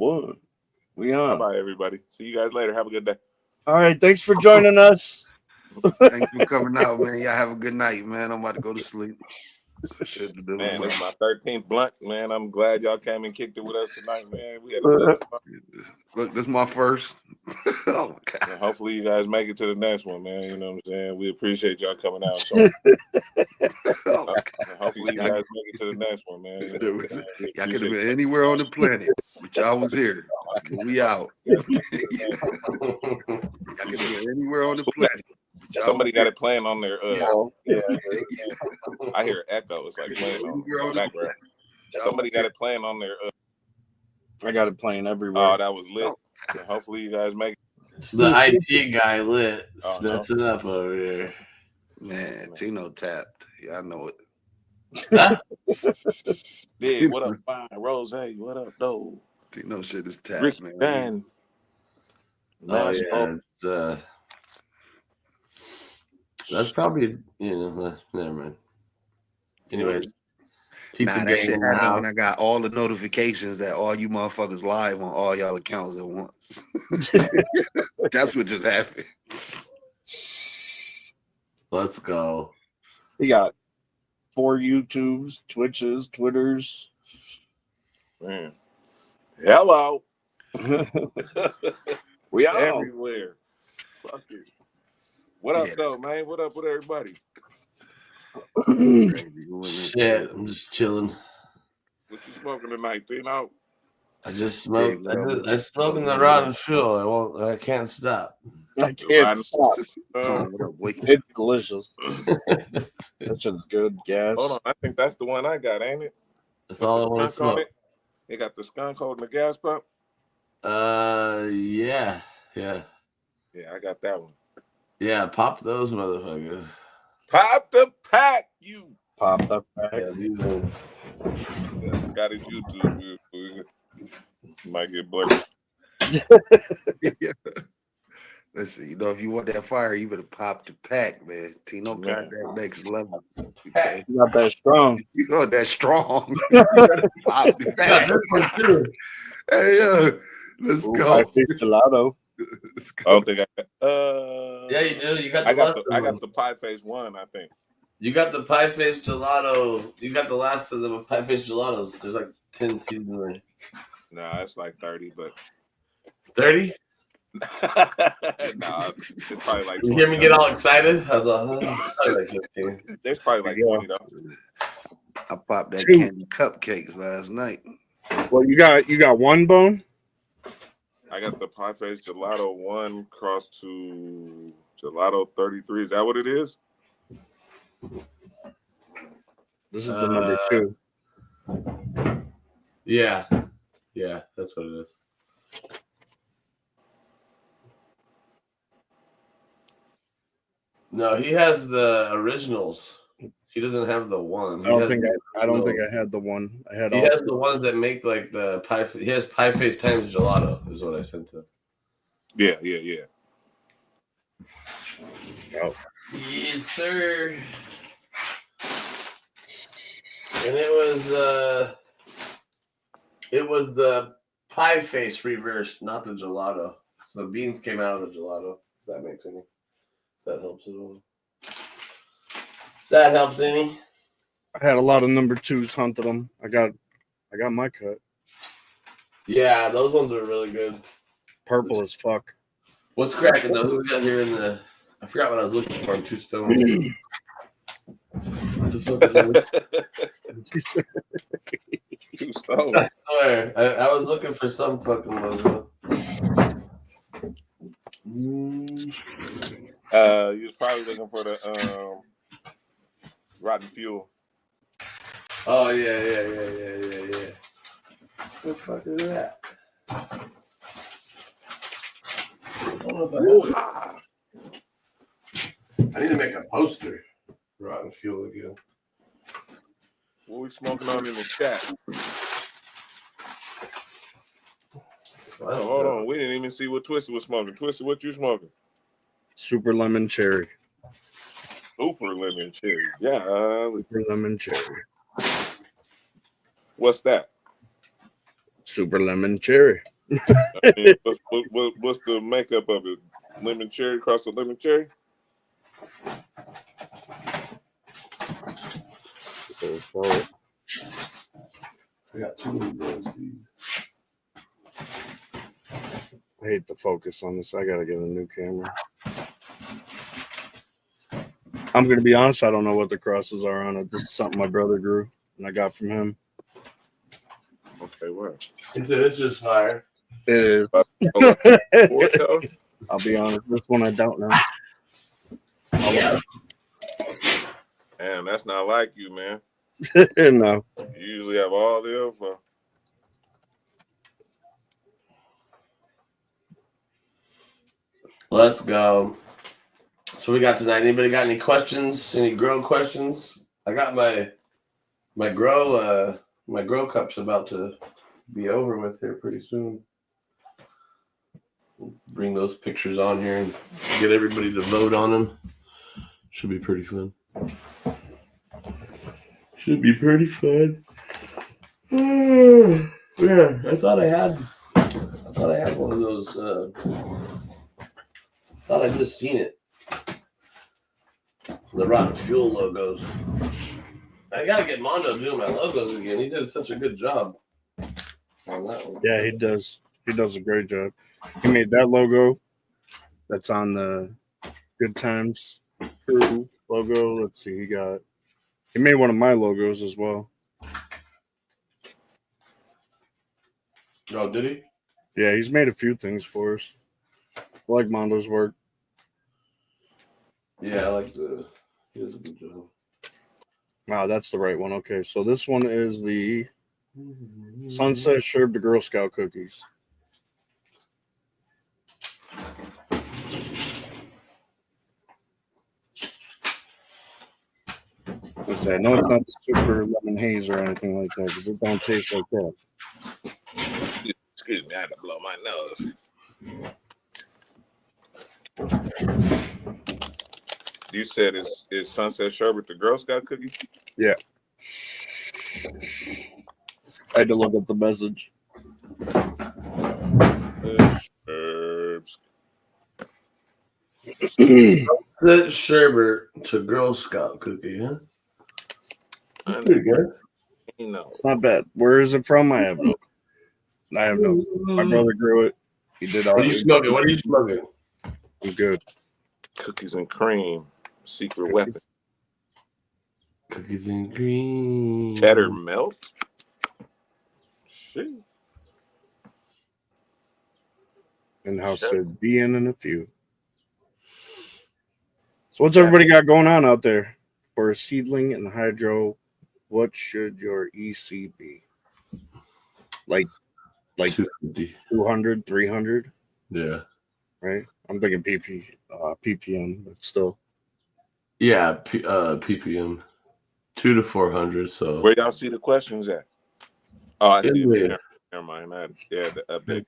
one. We on. Bye, everybody. See you guys later. Have a good day. All right. Thanks for joining us. Thanks for coming out, man. Y'all have a good night, man. I'm about to go to sleep. Man, this is my 13th blunt, man. I'm glad y'all came and kicked it with us tonight, man. We had a good time. Look, this is my first. Oh my God. And hopefully you guys make it to the next one, man. You know what I'm saying? We appreciate y'all coming out. So hopefully you guys make it to the next one, man. You know y'all could have been anywhere on the planet, but y'all was here. We out. Y'all could have been anywhere on the planet. Somebody got it playing on their I hear echo. It's like playing on the background. Somebody got it playing on their I got it playing everywhere. Oh, that was lit. So hopefully you guys make it. The IT guy lit. That's it up over here. Man, Tino tapped. Yeah, I know it. Dig, what up, fine? Rose, hey, what up, though? Tino shit is tapped, Rick, man. Oh, yeah, it's that's probably, never mind. Anyways, that shit happened when I got all the notifications that all you motherfuckers live on all y'all accounts at once. That's what just happened. Let's go. We got 4 YouTubes, Twitches, Twitters. Man. Hello. We are everywhere. Fuck it. What up, though, man? What up with everybody? Shit, I'm just chilling. What you smoking tonight, Tino? I just smoked. I smoked in the rotten fuel. I can't stop. I can't stop. It's delicious. That shit's good. Gas. Hold on, I think that's the one I got, ain't it? That's all I want to smoke. They got the skunk holding the gas pump. Yeah. Yeah, I got that one. Yeah, pop those motherfuckers. Pop the pack, you. Pop the pack. Yeah, these ones. Got his YouTube. Might get blurry. Listen, if you want that fire, you better pop the pack, man. Tino got that next level. Okay? You got that strong. You got that strong. You better pop the pack. Hey, let's go. Gelato. I don't think yeah, you do. You got I got the pie face one, I think. You got the pie face gelato. You got the last of the pie face gelatos. There's like 10 seeds in there. Nah, it's like 30, but 30? Nah, it's probably like 20. You hear me get all excited? I was like, like 15. There's probably like 20 though. I popped that candy cupcakes last night. Well, you got one bone? I got the pie face gelato 1 cross to gelato 33. Is that what it is? This is the number 2. Yeah, that's what it is. No, he has the originals. He doesn't have the one. I don't think I had the one. I had. He has the ones that make like the pie. He has pie face times gelato. Is what I sent him. Yeah. Oh. Yes, sir. And it was the pie face reversed, not the gelato. So the beans came out of the gelato. If that makes any. If that helps at all. That helps any. I had a lot of number 2s, hunted them. I got my cut. Yeah, those ones are really good. Purple as fuck. What's cracking though? Who we got here in the? I forgot what I was looking for. I'm too stoned. What the fuck is that? Too stoned. I swear, I was looking for some fucking logo. You was probably looking for the rotten fuel. Oh yeah. What the fuck is that? I need to make a poster. Rotten fuel again. What we smoking on in the chat? Hold on. We didn't even see what Twisted was smoking. Twisted, what you smoking? Super lemon cherry. Super lemon cherry. Yeah. Super lemon cherry. What's that? Super lemon cherry. I mean, what's the makeup of it? Lemon cherry across the lemon cherry? I got too many damn C's. I hate the focus on this. I gotta get a new camera. I'm gonna be honest. I don't know what the crosses are on it. This is something my brother grew, and I got from him. Okay, well. He said it's just fire. It is. Though? I'll be honest. This one I don't know. Yeah. Damn, that's not like you, man. No. You usually have all the info. Let's go. So we got tonight. Anybody got any questions? Any grow questions? I got my grow cup's about to be over with here pretty soon. Bring those pictures on here and get everybody to vote on them. Should be pretty fun. Should be pretty fun. Yeah, I thought I had one of those. Thought I just seen it. The Rotten Fuel logos. I gotta get Mondo doing my logos again. He did such a good job on that one. Yeah, he does. He does a great job. He made that logo. That's on the Good Times Crew logo. Let's see. He made one of my logos as well. Oh, did he? Yeah, he's made a few things for us. I like Mondo's work. Yeah, I like he does a good job. Wow, that's the right one. Okay, so this one is the Sunset Sherbet Girl Scout cookies. I know it's not the super lemon haze or anything like that because it don't taste like that. Excuse me, I had to blow my nose. You said is Sunset Sherbet the Girl Scout cookie? Yeah. I had to look up the message. That sherbet to Girl Scout cookie, huh? Pretty good. It's not bad. Where is it from? I have no. My brother grew it. He did all. What are you smoking? What are you smoking? I'm good. Cookies and cream, secret weapon. Cookies and cream. Cheddar melt. Shit. And house said be in a few. So what's everybody got going on out there for a seedling and hydro? What should your EC be? Like 200, 300? Yeah. Right? I'm thinking PPM, but still. Yeah, ppm 200 to 400. So where y'all see the questions at? Oh, I see it. Yeah. Never mind. The update.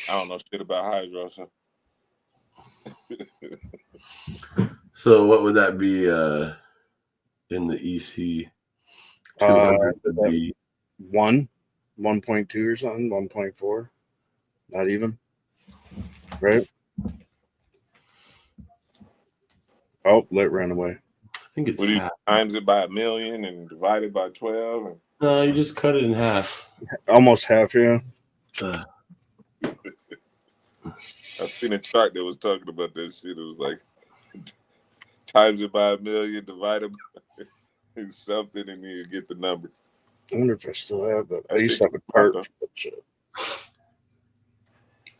I don't know shit about hydro. So what would that be in the EC? 200 would be 1.2 or something, 1.4. Not even. Right? Oh, lit ran away. I think it's Would you half. times it by 1,000,000 and divide it by 12? And... No, you just cut it in half. Almost half, yeah. I seen a chart that was talking about that shit. It was like times it by 1,000,000, divided by something, and then you get the number. I wonder if I still have that. I used to have a cart for that shit.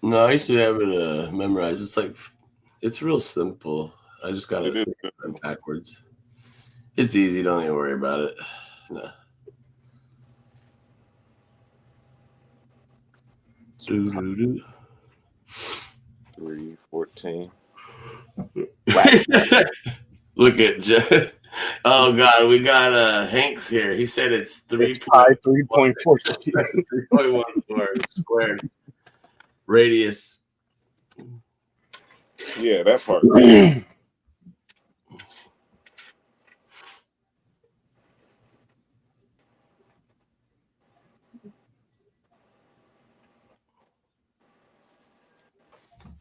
No, I used to have it memorized. It's real simple. I just got it backwards. It's easy. Don't even worry about it. No. 314. Look at Jeff. Oh God, we got Hanks here. He said it's 3.4 3.14 squared radius. Yeah, that part.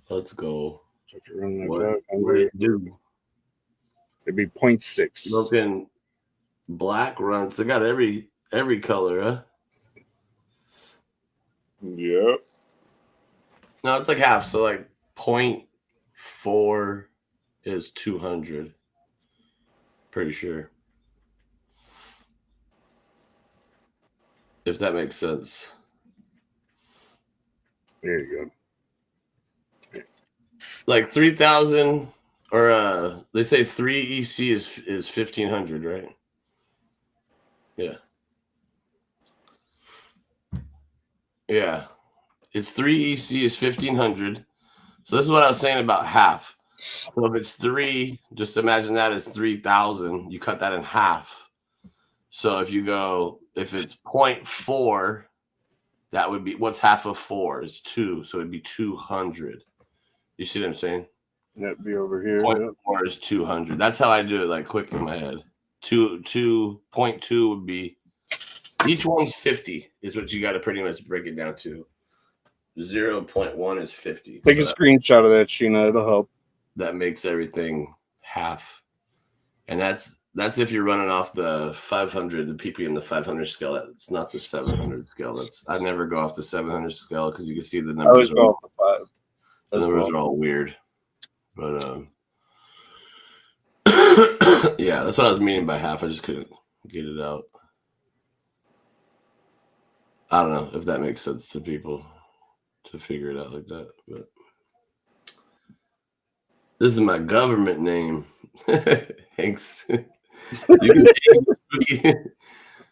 Let's go. So if you're running What that, would it do? it'd be 0.6. Smoking black runs. They got every color, huh? Yep. No, it's like half. So like 0.4 is 200. Pretty sure. If that makes sense. There you go. Like 3,000 or they say 3 EC is 1,500, right? Yeah. Yeah. It's 3 EC is 1,500. So this is what I was saying about half. So if it's 3, just imagine that as 3,000. You cut that in half. So if it's 0.4, that would be, what's half of 4 is 2. So it'd be 200. You see what I'm saying? That'd be over here. 0.4 is 200. That's how I do it, like quick in my head. 2.2 would be, each one's 50 is what you got to pretty much break it down to. 0.1 is 50. Take a screenshot of that, Sheena. It'll help. That makes everything half. And that's if you're running off the 500, the ppm, the 500 scale. It's not the 700 scale. I never go off the 700 scale because you can see the numbers. I always go off the 5. The numbers are all weird. But yeah, that's what I was meaning by half. I just couldn't get it out. I don't know if that makes sense to people to figure it out like that. But this is my government name. Hanks. You can change the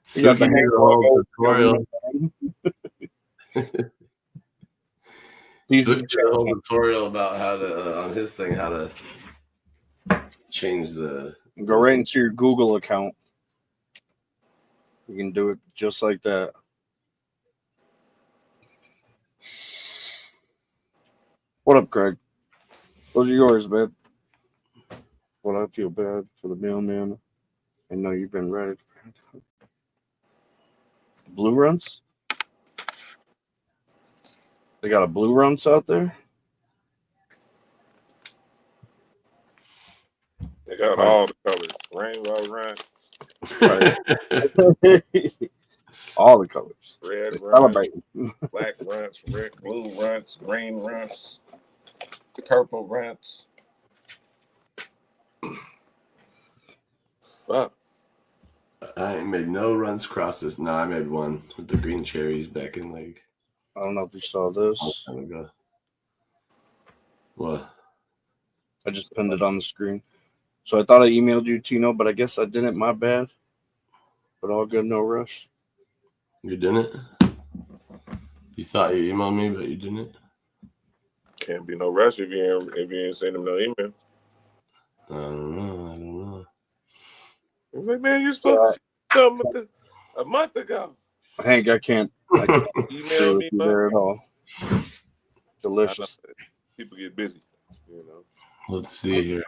Spooky did a whole tutorial. Spooky did a whole tutorial about how to on his thing how to change the. Go right into your Google account. You can do it just like that. What up, Craig? Those are yours, man. Well, I feel bad for the mailman. I know you've been ready. Blue runs? They got a blue runs out there? They got all the colors. Rainbow runs. All the colors. Red runs, black runs, red, blue runs, green runs, purple runs. Fuck. I ain't made no runs crosses. No, I made one with the green cherries back in like. I don't know if you saw this. A long time ago. What? I just pinned it on the screen. So I thought I emailed you, Tino, but I guess I didn't. My bad. But all good, no rush. You didn't? You thought you emailed me, but you didn't? Can't be no rush if you ain't send him no email. I don't know. I'm like, man, you're supposed to see something a month ago. Hank, I can't email me there at all. Delicious. People get busy, you know. Let's see here.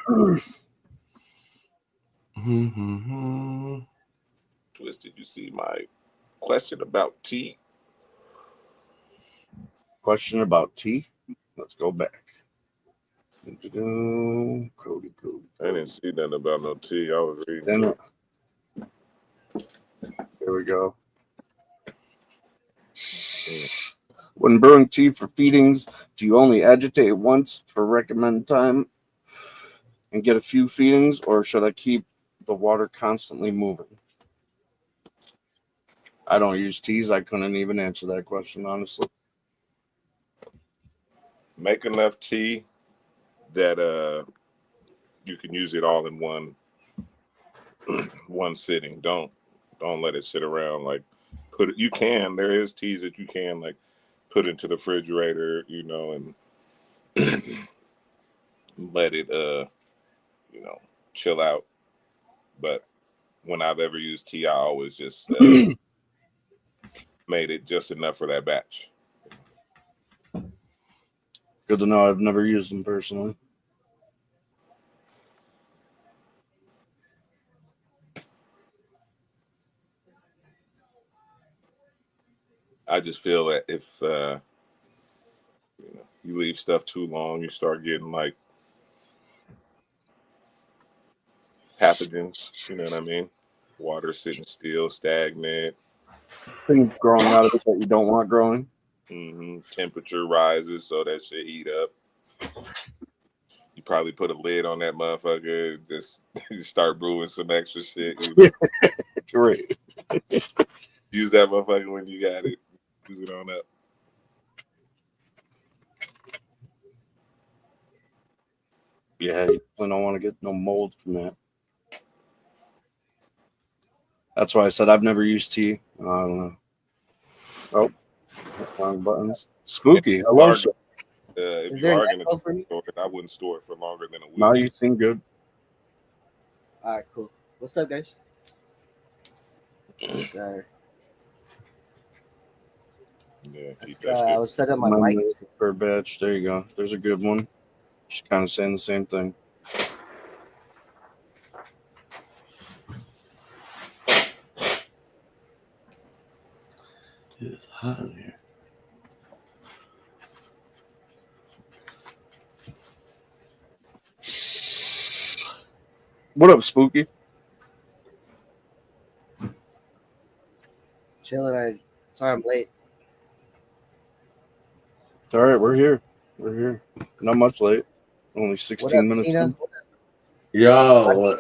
Twisted, you see my question about tea? Question about tea? Let's go back. Cody. I didn't see nothing about no tea. I was reading. There we go. When brewing tea for feedings, do you only agitate once for recommended time and get a few feedings, or should I keep the water constantly moving? I don't use teas. I couldn't even answer that question, honestly. Make enough tea that you can use it all in one sitting. Don't let it sit around. Like there is teas that you can like put into the refrigerator, you know, and let it chill out. But when I've ever used tea, I always just made it just enough for that batch. Good to know. I've never used them personally. I just feel that if You leave stuff too long, you start getting like pathogens. You know what I mean? Water sitting still, stagnant. Things growing out of it that you don't want growing. Temperature rises, so that shit heat up. You probably put a lid on that motherfucker. Just start brewing some extra shit. You know? Right. Use that motherfucker when you got it. Use it on up. Yeah, you don't want to get no mold from that. That's why I said I've never used tea. I don't know. Oh, wrong buttons. Spooky. I love it. If you are going to store it, I wouldn't store it for longer than a week. No, you seem good. All right, cool. What's up, guys? Sorry. Yeah, I was setting up my mic. Per batch. There you go. There's a good one. She's kind of saying the same thing. It's hot in here. What up, Spooky? Chilling. Sorry I'm late. It's all right. We're here. We're here. Not much late. Only 16 minutes in. Yo,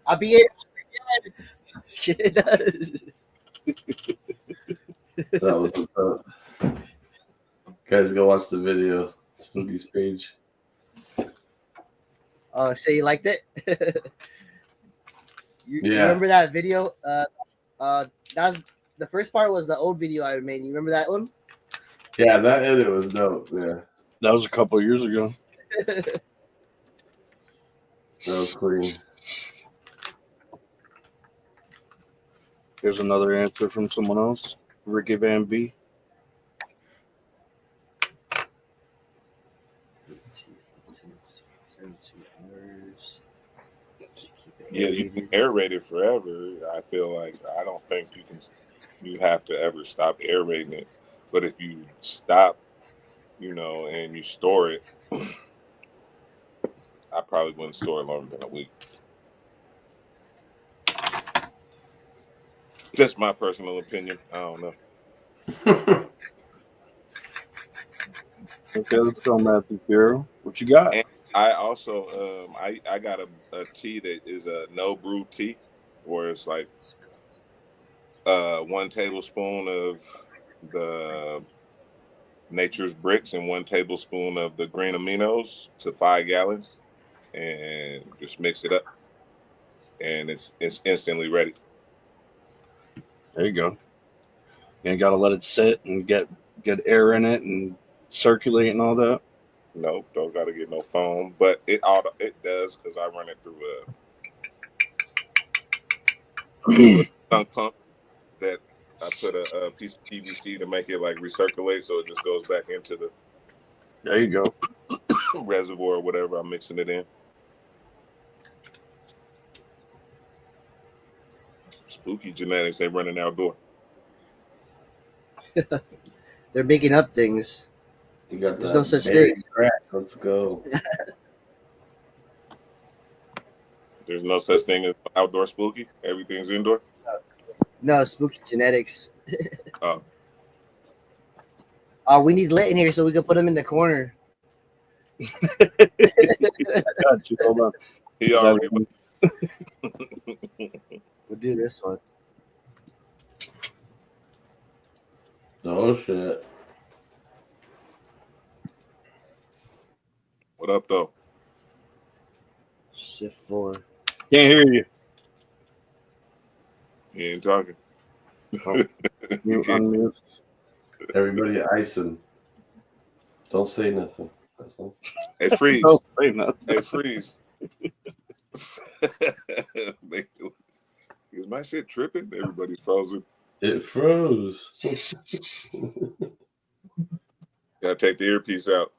I'll be in again. Just kidding. That was what's up. Guys, go watch the video. Spooky's page. Oh, so you liked it? You Yeah. remember that video? That's the first part was the old video I made. You remember that one? Yeah, that edit was dope. Yeah, That was a couple of years ago. that was clean. Here's another answer from someone else. Ricky Van B. Yeah, you can aerate it forever. I feel like I don't think you have to ever stop aerating it. But if you stop, and you store it, I probably wouldn't store it longer than a week. Just my personal opinion. I don't know. Okay, let's go, Matthew Carroll. What you got? And I also I got a tea that is a no brew tea, where it's like 1 tablespoon of the Nature's Bricks and 1 tablespoon of the green aminos to 5 gallons, and just mix it up, and it's instantly ready. There you go. You ain't got to let it sit and get air in it and circulate and all that. No, don't got to get no foam, but it does, because I run it through a dunk pump that I put a piece of PVC to make it like recirculate, so it just goes back into the There you go. reservoir or whatever I'm mixing it in. Spooky genetics, they running outdoor. They're making up things. You got There's no such thing. Crack. Let's go. There's no such thing as outdoor spooky. Everything's indoor. No, spooky genetics. Oh. We need lit in here so we can put them in the corner. Got you. Hold on. He already. We'll do this one. Oh shit. What up, though? Shift 4. Can't hear you. He ain't talking. You unmute. Everybody icing. Don't say nothing. That's all. Hey, freeze. Don't say nothing. Hey, freeze. Is my shit tripping? Everybody's frozen. It froze. Gotta take the earpiece out.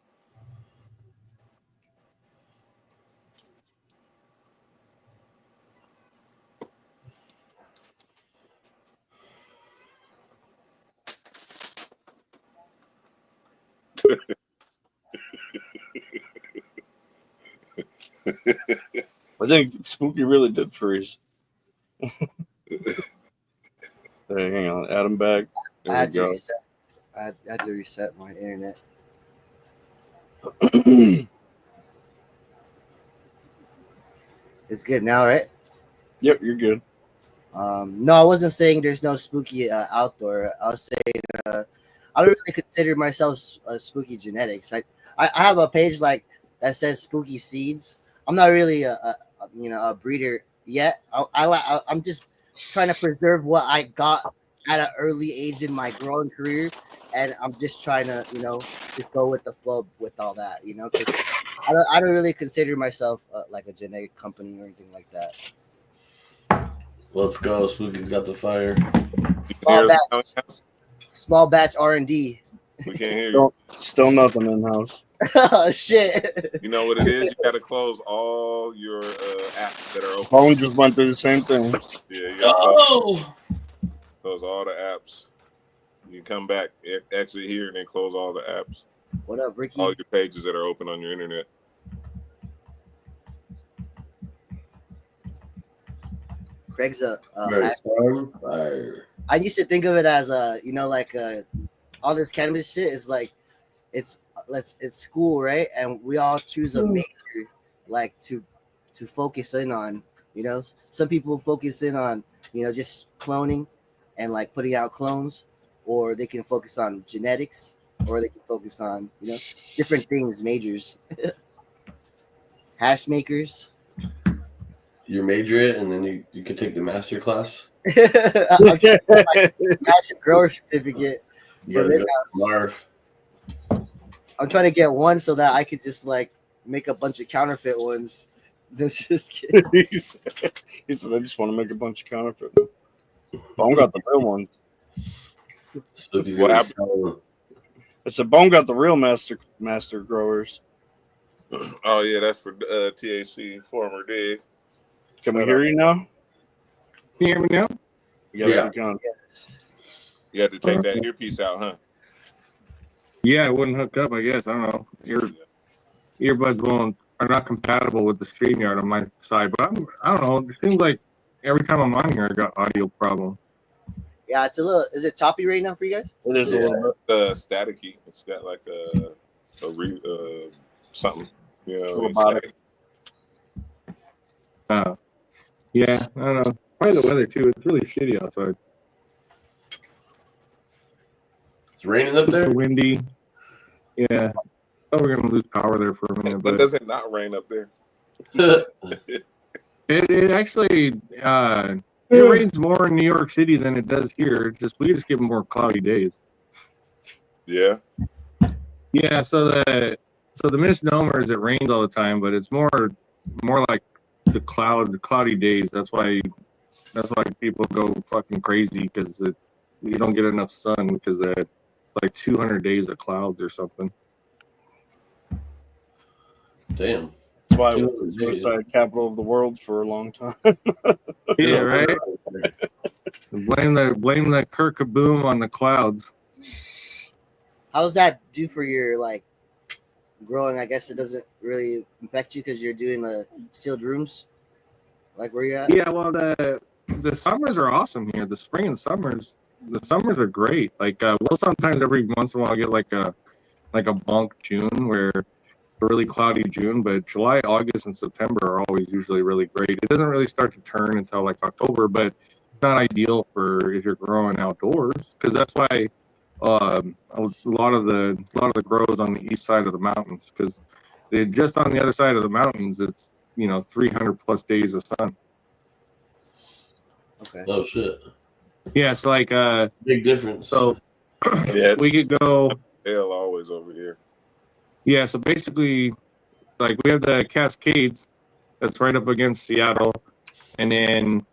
I think Spooky really did freeze. Hey, hang on, add him back. I There had we to go. reset. I had to reset my internet. It's good now, right? Yep, you're good. No, I wasn't saying there's no spooky outdoor. I was saying I don't really consider myself spooky genetics. I have a page like that says spooky seeds. I'm not really a breeder yet. I'm just trying to preserve what I got at an early age in my growing career, and I'm just trying to just go with the flow with all that. 'Cause I don't really consider myself like a genetic company or anything like that. Let's go. Spooky's got the fire. Small batch R&D. We can't hear you. Still nothing in house. Oh shit! You know what it is? You got to close all your apps that are open. Phone just went through the same thing. Yeah, you got to Oh! close all the apps. You come back, exit here, and then close all the apps. What up, Ricky? All your pages that are open on your internet. Craig's Fire. I used to think of it as all this cannabis shit is like it's school, right? And we all choose a major like to focus in on. Some people focus in on just cloning and like putting out clones, or they can focus on genetics, or they can focus on different things, majors. Hash makers. You major it, and then you could take the master class. I'm just like hash grower certificate. You gotta go to Marv. I'm trying to get one so that I could just like make a bunch of counterfeit ones. Just kidding. He said, I just want to make a bunch of counterfeit. Bone got the real one. Spooky's What gonna happened? sell them. I said Bone got the real master growers. Oh, yeah, that's for THC, former Dave. Can we hear you now? Can you hear me now? Yes, Yeah. we can. You had to take that earpiece out, huh? Yeah, it wouldn't hook up, I guess. I don't know. Earbuds are not compatible with the StreamYard on my side, but I don't know. It seems like every time I'm on here, I got audio problems. Yeah, it's a little. Is it choppy right now for you guys? It is a little bit. Staticky. It's got like something, Robotic. static. Yeah, I don't know. Probably the weather too. It's really shitty outside. It's raining up there. It's windy. Yeah. Oh, we're gonna lose power there for a minute, When but does it not rain up there? it actually it rains more in New York City than it does here. It's just we just get more cloudy days. Yeah. Yeah, so the misnomer is it rains all the time, but it's more like the cloudy days. That's why people go fucking crazy because you don't get enough sun because like 200 days of clouds or something. Damn. That's why it was the suicide capital of the world for a long time. Yeah, right. Blame the Kirk Kaboom on the clouds. How does that do for your like growing? I guess it doesn't really affect you because you're doing the sealed rooms, like where you're at. Yeah, well the summers are awesome here. The spring and summers are great. Like we'll sometimes every once in a while get like a bunk June where a really cloudy June, but July, August, and September are always usually really great. It doesn't really start to turn until like October, but it's not ideal for if you're growing outdoors because that's why a lot of the grows on the east side of the mountains because just on the other side of the mountains it's 300 plus days of sun. Okay. Oh shit. Yeah, it's like Big difference. so Yeah, we could go. hell always over here. Yeah, so basically, like we have the Cascades that's right up against Seattle, and then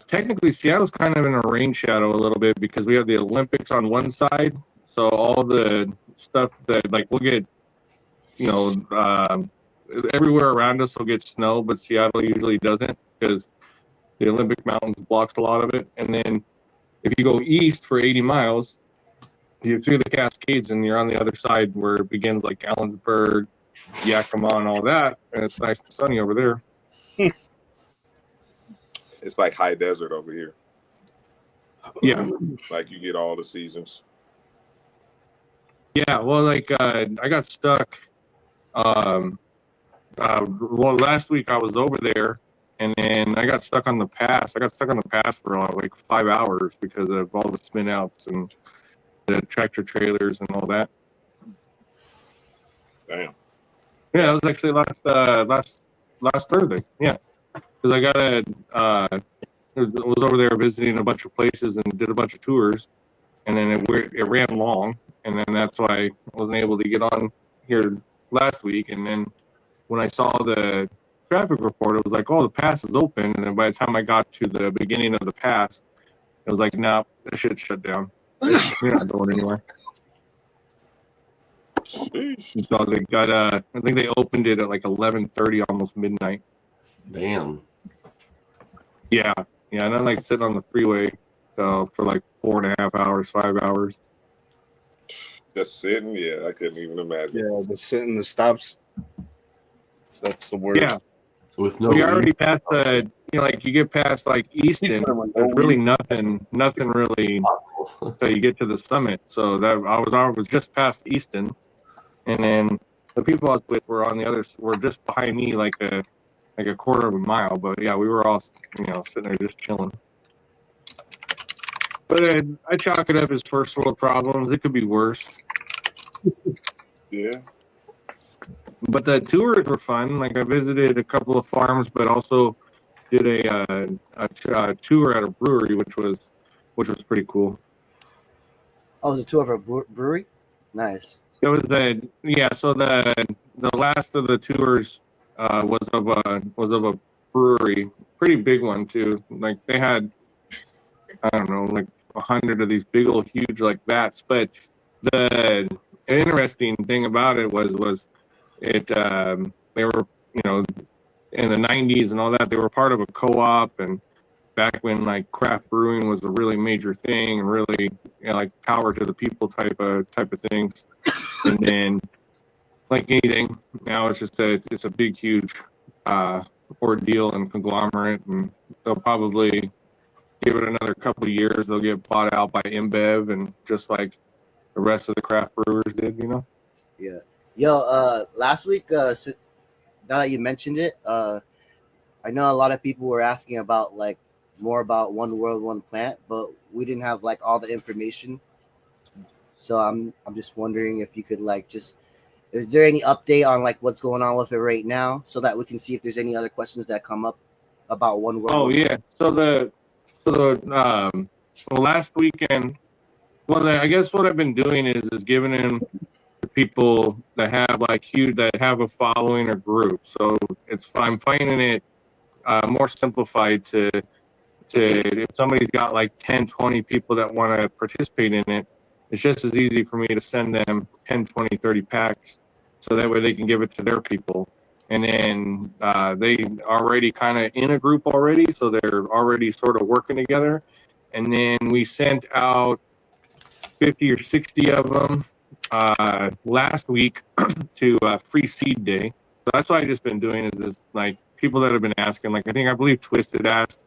technically Seattle's kind of in a rain shadow a little bit because we have the Olympics on one side. So all the stuff that like we'll get, everywhere around us will get snow, but Seattle usually doesn't because the Olympic Mountains blocks a lot of it. And then if you go east for 80 miles. You're through the Cascades and you're on the other side where it begins like Ellensburg, Yakima and all that, and it's nice and sunny over there. It's like high desert over here. Yeah. Like you get all the seasons. Yeah, well, like I got stuck. Well, last week I was over there, and then I got stuck on the pass. I got stuck on the pass for like 5 hours because of all the spin outs and the tractor trailers and all that. Damn. Yeah, it was actually last Thursday. Yeah, because I got was over there visiting a bunch of places and did a bunch of tours, and then it ran long, and then that's why I wasn't able to get on here last week. And then when I saw the traffic report, it was like, oh, the pass is open. And then by the time I got to the beginning of the pass, it was like, nah, that shit's shut down. You're not going anywhere. Sheesh. So they got I think they opened it at like 11:30, almost midnight. Damn. Yeah, and I'm like sitting on the freeway so for like 4.5 hours, 5 hours. Just sitting, yeah, I couldn't even imagine. Yeah, the sitting, the stops. That's the word. Yeah, With no we already passed the, like you get past like Easton, there's really nothing really until you get to the summit. So that I was just past Easton, and then the people I was with were on the other, were just behind me like a quarter of a mile. But yeah, we were all sitting there just chilling. But I chalk it up as first world problems. It could be worse. Yeah. But the tours were fun. Like I visited a couple of farms, but also did a tour at a brewery, which was pretty cool. Oh, it was a tour of a brewery? Nice. It was so the last of the tours was of a brewery, pretty big one too. Like they had, I don't know, like 100 of these big old huge like vats. But the interesting thing about it was it they were, in the 90s and all that, they were part of a co-op, and back when like craft brewing was a really major thing and really like power to the people type of things. And then like anything now, it's a big huge ordeal and conglomerate, and they'll probably give it another couple of years, they'll get bought out by InBev, and just like the rest of the craft brewers did. Yeah. Yo, last week, now that you mentioned it, I know a lot of people were asking about like more about One World, One Plant, but we didn't have like all the information. So I'm just wondering if you could like is there any update on like what's going on with it right now, so that we can see if there's any other questions that come up about One World. Oh yeah. So the last weekend, I guess what I've been doing is giving them to people that have that have a following or group. So I'm finding it more simplified to if somebody's got like 10, 20 people that want to participate in it, it's just as easy for me to send them 10, 20, 30 packs, so that way they can give it to their people. And then they already kind of in a group already, so they're already sort of working together. And then we sent out 50 or 60 of them last week to Free Seed Day. So that's what I've just been doing, is like people that have been asking. Like I believe Twisted asked.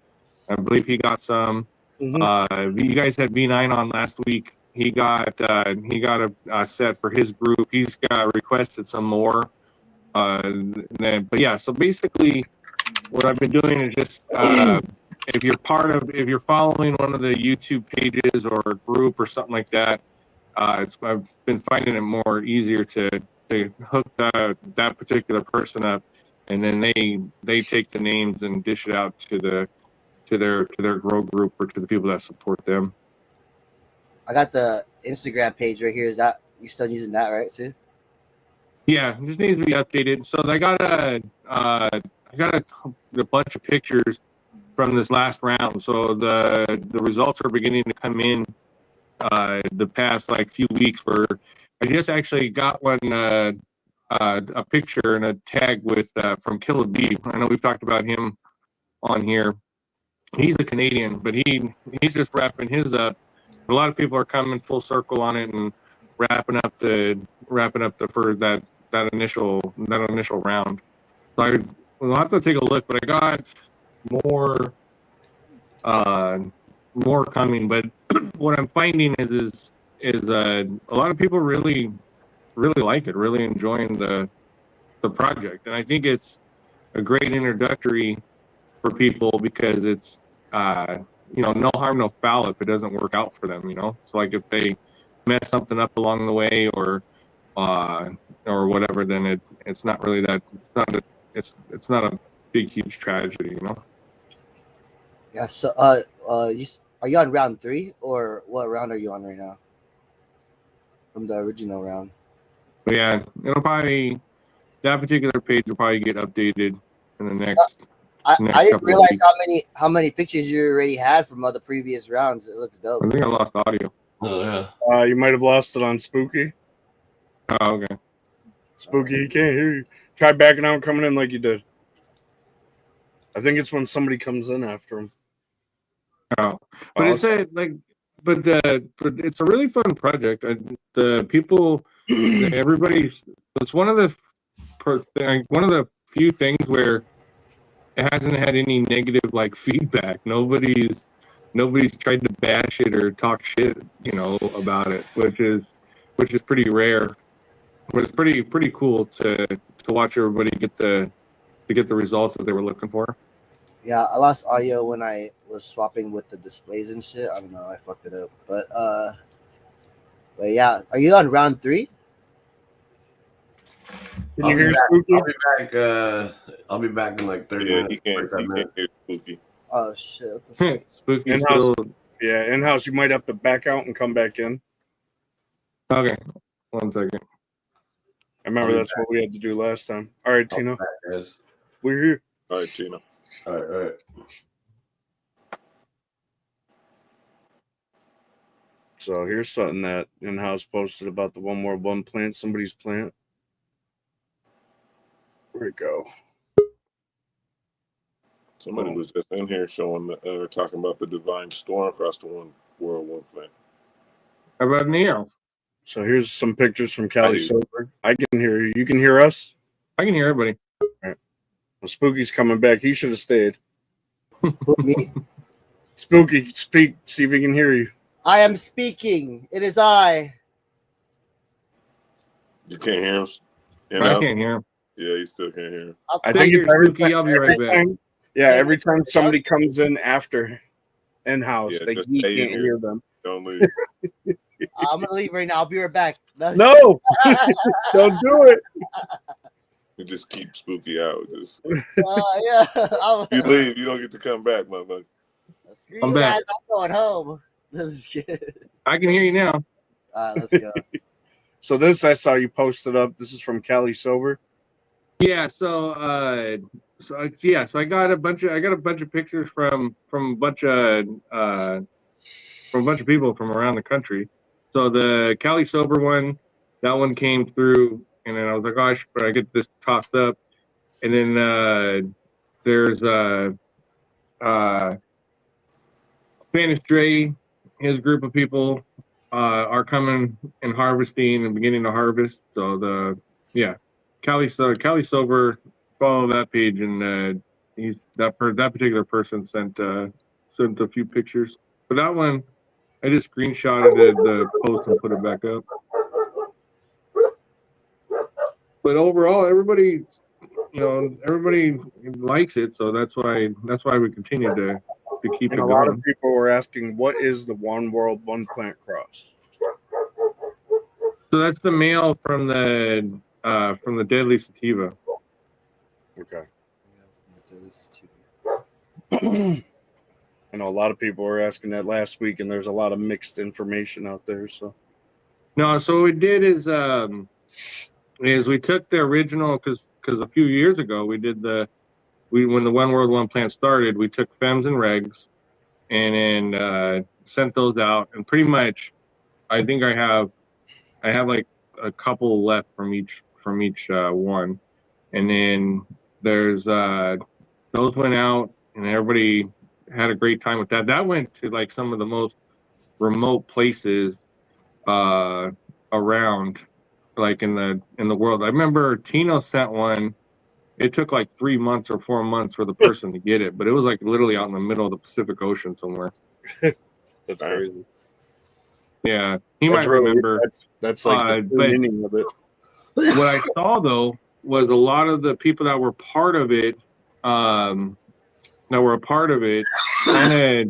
I believe he got some. Mm-hmm. You guys had V9 on last week. He got a set for his group. He's got requested some more. But yeah, so basically what I've been doing is just if you're following one of the YouTube pages or a group or something like that, I've been finding it more easier to hook that particular person up, and then they take the names and dish it out to their grow group or to the people that support them. I got the Instagram page right here. Is that you still using that, right, too? Yeah, it just needs to be updated. So I got a bunch of pictures from this last round. So the results are beginning to come in the past like few weeks. Where I just actually got one a picture and a tag with from Killer B. I know we've talked about him on here. He's a Canadian, but he's just wrapping his up. A lot of people are coming full circle on it and wrapping up the for that that initial round. So we'll have to take a look, but I got more coming. But what I'm finding is a lot of people really like it, really enjoying the project, and I think it's a great introductory for people because it's no harm, no foul if it doesn't work out for them. So like if they mess something up along the way or whatever, then it's not really that. It's not a big huge tragedy. Yeah. So are you on round 3 or what round are you on right now? From the original round. But yeah, that particular page will probably get updated in the next. I Next didn't couple of realize weeks. how many pictures you already had from other previous rounds. It looks dope. I think I lost audio. Oh yeah. You might have lost it on Spooky. Oh, okay. Spooky, he can't hear you. Try backing out and coming in like you did. I think it's when somebody comes in after him. Oh, but it's it's a really fun project. The people, it's one of the few things where it hasn't had any negative like feedback. Nobody's tried to bash it or talk shit, about it, which is pretty rare. But it's pretty cool to watch everybody get the results that they were looking for. Yeah, I lost audio when I was swapping with the displays and shit. I don't know, I fucked it up. But yeah, are you on round 3? Can you hear Spooky? I'll be back in like 30 Yeah, minutes. he can't hear Spooky. Oh shit. What the fuck? Spooky In-house. still. Yeah, in-house, you might have to back out and come back in. Okay, 1 second. I remember that's what we had to do last time. All right, Tino. We're here. All right, Tino. All right. So here's something that in-house posted about the One World One plant, somebody's plant. Where'd it go? Somebody was just in here showing, talking about the divine storm across the One World One plant. How about Neo? So here's some pictures from Cali Sober. I can hear you. You can hear us? I can hear everybody. All right. Well, Spooky's coming back. He should have stayed. Who, me? Spooky, speak. See if he can hear you. I am speaking. It is I. You can't hear him? I can't hear him. Yeah, he still can't hear him. I think it's every Spooky, I'll be right back. Every time somebody comes in after in-house, Yeah, they just he stay in can't here. hear them. Don't leave. I'm gonna leave right now. I'll be right back. No, don't do it. You just keep Spooky out. Just Yeah. you leave, you don't get to come back, motherfucker. Screw I'm you back. guys. I'm going home. I can hear you now. All right, let's go. So this I saw you posted up. This is from Cali Sober. Yeah. So I got a bunch of pictures from a bunch of people from around the country. So the Cali Sober one, that one came through, and then I was like, oh, I get this tossed up, and then there's Spanish Dre, his group of people are coming and harvesting and beginning to harvest. So Cali Sober, follow that page, and he's that particular person sent a few pictures. But that one, I just screenshotted the post and put it back up. But overall, everybody likes it, so that's why we continue to keep And it a lot going. of people were asking, what is the One World One Plant cross? So that's the male from the Deadly Sativa. Okay. I know a lot of people were asking that last week, and there's a lot of mixed information out there. So No, so what we did is we took the original because a few years ago when the One World One plant started, we took Fems and Regs and then sent those out, and pretty much I think I have like a couple left from each one, and then there's those went out and everybody had a great time with that. That went to like some of the most remote places around like in the world. I remember Tino sent one. It took like 3 months or 4 months for the person to get it, but it was like literally out in the middle of the Pacific Ocean somewhere. That's crazy. Yeah, he That's might really, remember. that's like the but meaning of it. what I saw though was a lot of the people that were part of it, kind of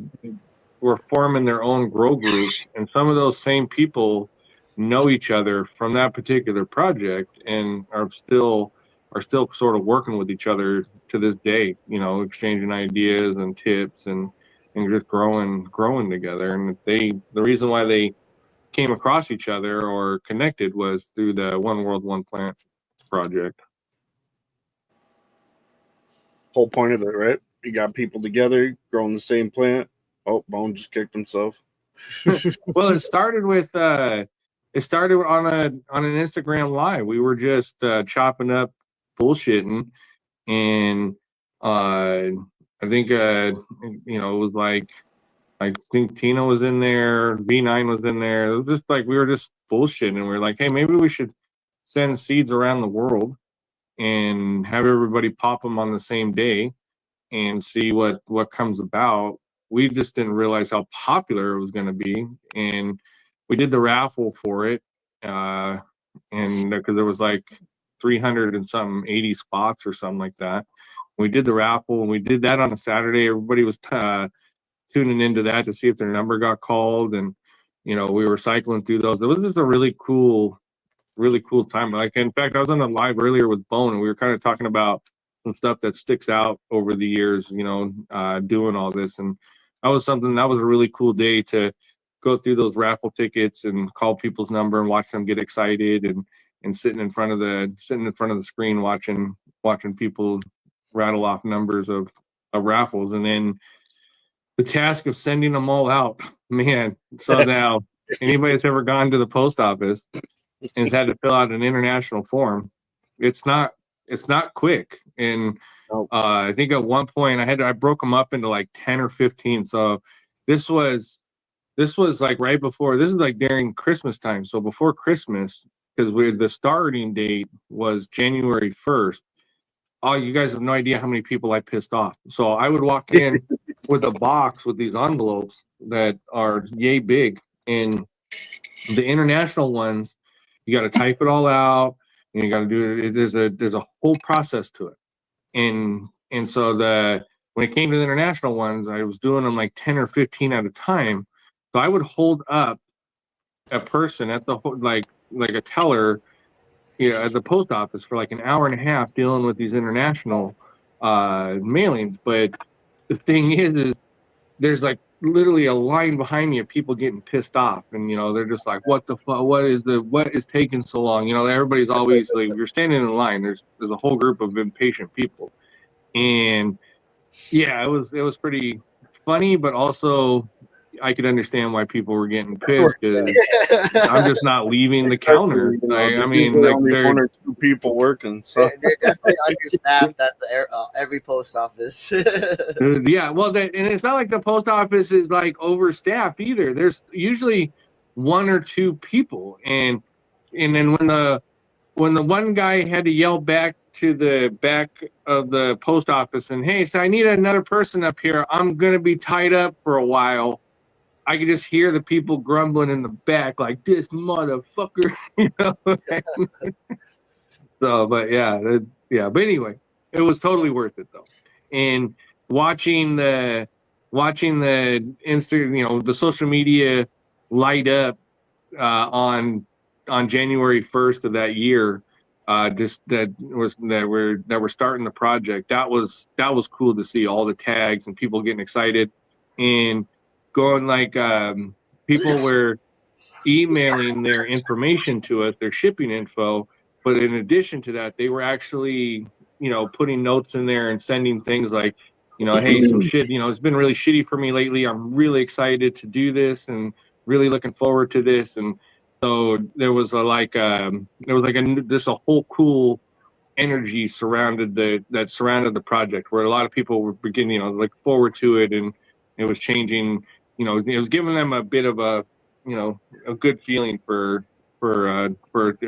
were forming their own grow groups, and some of those same people know each other from that particular project and are still sort of working with each other to this day. You know, exchanging ideas and tips and just growing together. And the reason why they came across each other or connected was through the One World, One Plant project. Whole point of it, right? You got people together growing the same plant. Oh, Bone just kicked himself. Well, it started on an Instagram live. We were just chopping up bullshitting, and I think it was like, I think Tina was in there, B9 was in there. It was just like we were just bullshitting, and we were like, hey, maybe we should send seeds around the world and have everybody pop them on the same day and see what comes about. We just didn't realize how popular it was going to be, and we did the raffle for it, and because there was like 300 and some 80 spots or something like that. We did the raffle, and we did that on a Saturday. Everybody was tuning into that to see if their number got called, and we were cycling through those. It was just a really cool time. Like, in fact, I was on a live earlier with Bone, and we were kind of talking about some stuff that sticks out over the years, doing all this. And that was a really cool day to go through those raffle tickets and call people's number and watch them get excited, and sitting in front of the screen watching people rattle off numbers of raffles. And then the task of sending them all out, man. So now anybody that's ever gone to the post office and has had to fill out an international form, it's not quick. And I think at one point I broke them up into like 10 or 15. So this was like right before, this is like during Christmas time. So before Christmas, because the starting date was January 1st. Oh, you guys have no idea how many people I pissed off. So I would walk in with a box with these envelopes that are yay big, and the international ones, you got to type it all out, and you got to do it. There's a whole process to it, and so when it came to the international ones, I was doing them like 10 or 15 at a time. So I would hold up a person at the like a teller, at the post office for like an hour and a half dealing with these international mailings. But the thing is there's like literally a line behind me of people getting pissed off, and they're just like, what the fuck, what is taking so long? Everybody's always like, you're standing in line, there's a whole group of impatient people. And yeah, it was pretty funny, but also I could understand why people were getting pissed, because I'm just not leaving the counter. I mean, like, only one or two people working, so they're definitely understaffed at every post office. yeah, well, and it's not like the post office is like overstaffed either. There's usually one or two people, and then when the one guy had to yell back to the back of the post office and, hey, so I need another person up here, I'm gonna be tied up for a while, I could just hear the people grumbling in the back, like, this motherfucker. So, but yeah. But anyway, it was totally worth it though. And watching the the social media light up on January 1st of that year, just that we're starting the project. That was cool to see, all the tags and people getting excited and going, like, people were emailing their information to us, their shipping info. But in addition to that, they were actually, putting notes in there and sending things like, hey, some shit, it's been really shitty for me lately. I'm really excited to do this and really looking forward to this. And so there was a whole cool energy surrounded the project, where a lot of people were beginning, look forward to it, and it was changing, it was giving them a bit of a good feeling for for a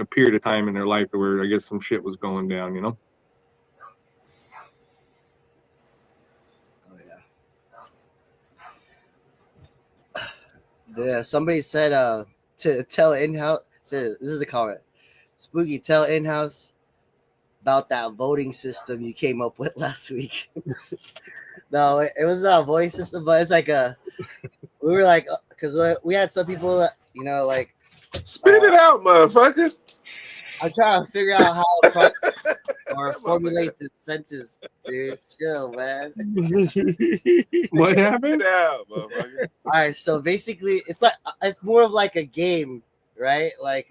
period of time in their life where I guess some shit was going down, you know. Oh yeah. Yeah. Somebody said to tell in-house. Said this is a comment. Spooky, tell in-house about that voting system you came up with last week. No, it was not a voting system, but it's like we were like, because we had some people that, you know, like, Spit it out, motherfucker. I'm trying to figure out how to or Come on, formulate the sentence, dude. Chill, man. What Spit happened? it out, motherfucker. All right, so basically, it's more of like a game, right? Like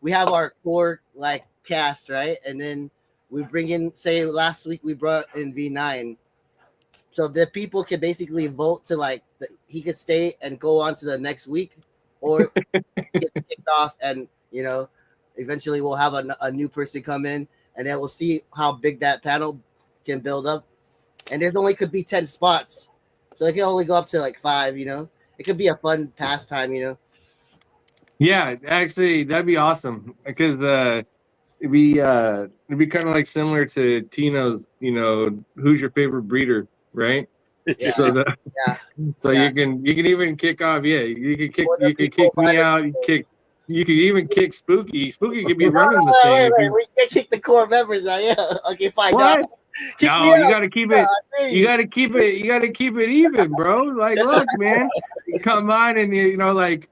we have our core like cast, right, and then we bring in. Say last week we brought in V9, so the people can basically vote to like he could stay and go on to the next week, or get kicked off, and you know, eventually we'll have a new person come in, and then we'll see how big that panel can build up. And there's only could be 10 spots. So it can only go up to like 5, you know. It could be a fun pastime, you know. Yeah, actually, that'd be awesome because it'd be kind of like similar to Tino's. You know, who's your favorite breeder, right? Yeah. So that, Yeah. so Yeah. you can even kick off. Yeah, you can kick Or the you can people kick me by the- out. You could even kick Spooky. Spooky could be running the Wait, thing. wait, If wait. you, We can't kick the core members out. Yeah. Okay, fine. what? Kick me No, you out. got to keep it. Hey. You got to keep it. You got to keep it even, bro. Like, look, man, come on, and you know, like,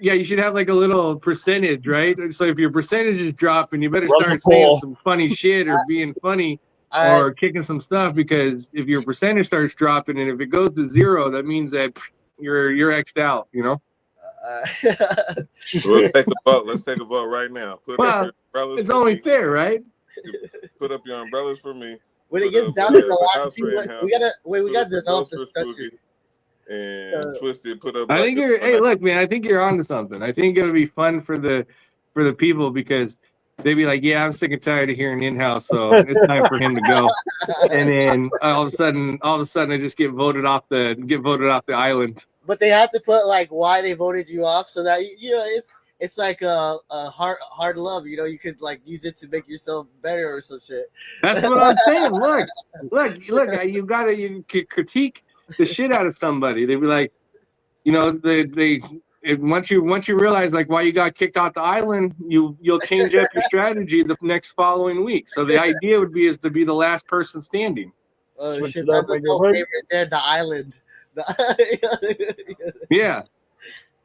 yeah, you should have like a little percentage, right? So if your percentage is dropping, you better Run the start saying poll. some funny shit or being funny All right. or kicking some stuff. Because if your percentage starts dropping and if it goes to 0, that means that you're X'd out. You know. So let's take a vote. Let's take a vote right now. Put Well, up your umbrellas it's for only me. fair, right? Put up your umbrellas for me. When it Put gets up, down to the the house last two, for in-house. we gotta wait. We Put gotta up the develop ghost the for structure. Spooky. And Twisted, put up. I like think a- you're. Hey, look, man. I think you're onto something. I think it'll be fun for the people because they'd be like, "Yeah, I'm sick and tired of hearing in-house, so it's time for him to go." And then all of a sudden, I just get voted off the island. But they have to put like why they voted you off, so that you know it's like a hard love. You know, you could like use it to make yourself better or some shit. That's what I'm saying. Look. You can critique the shit out of somebody. They'd be like, you know, once you realize like why you got kicked off the island, you'll change up your strategy the next following week. So the idea would be is to be the last person standing. Oh Switch shit! it up That's a like a dope hood. favorite there. The island. Yeah,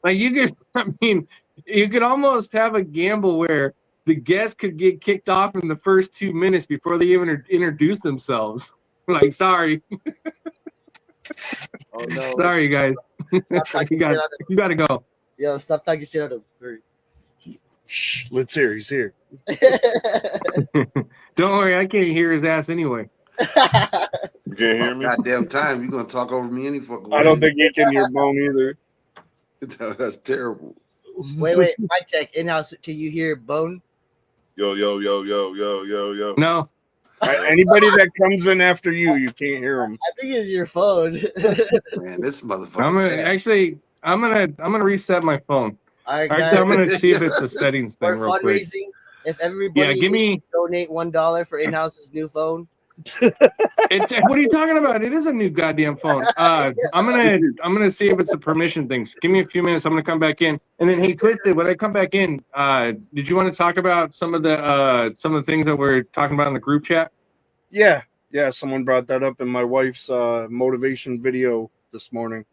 like you could. I mean, you could almost have a gamble where the guest could get kicked off in the first 2 minutes before they even introduce themselves. Like, sorry, Oh no! sorry guys, Stop talking you shit on you got to go. him. Yo, stop talking shit on him. Shh, let's hear. He's here. Don't worry, I can't hear his ass anyway. You can't hear me? Goddamn time, you gonna talk over me any fucking way. I don't think he can hear Bone either. That's terrible. wait, mic check. In-house, can you hear Bone? Yo. No, Anybody that comes in after you can't hear him. I think it's your phone. Man, this motherfucker. I'm gonna reset my phone. All right, Actually, I'm guys. gonna see if it's a settings For thing real quick. fundraising, if everybody Yeah, give me. donate $1 for in-house's new phone. What are you talking about? It is a new goddamn phone. I'm gonna see if it's a permission thing. Just give me a few minutes. I'm gonna come back in, and then hey, Twisted, when I come back in, did you want to talk about some of the things that we're talking about in the group chat? Yeah. Someone brought that up in my wife's motivation video this morning.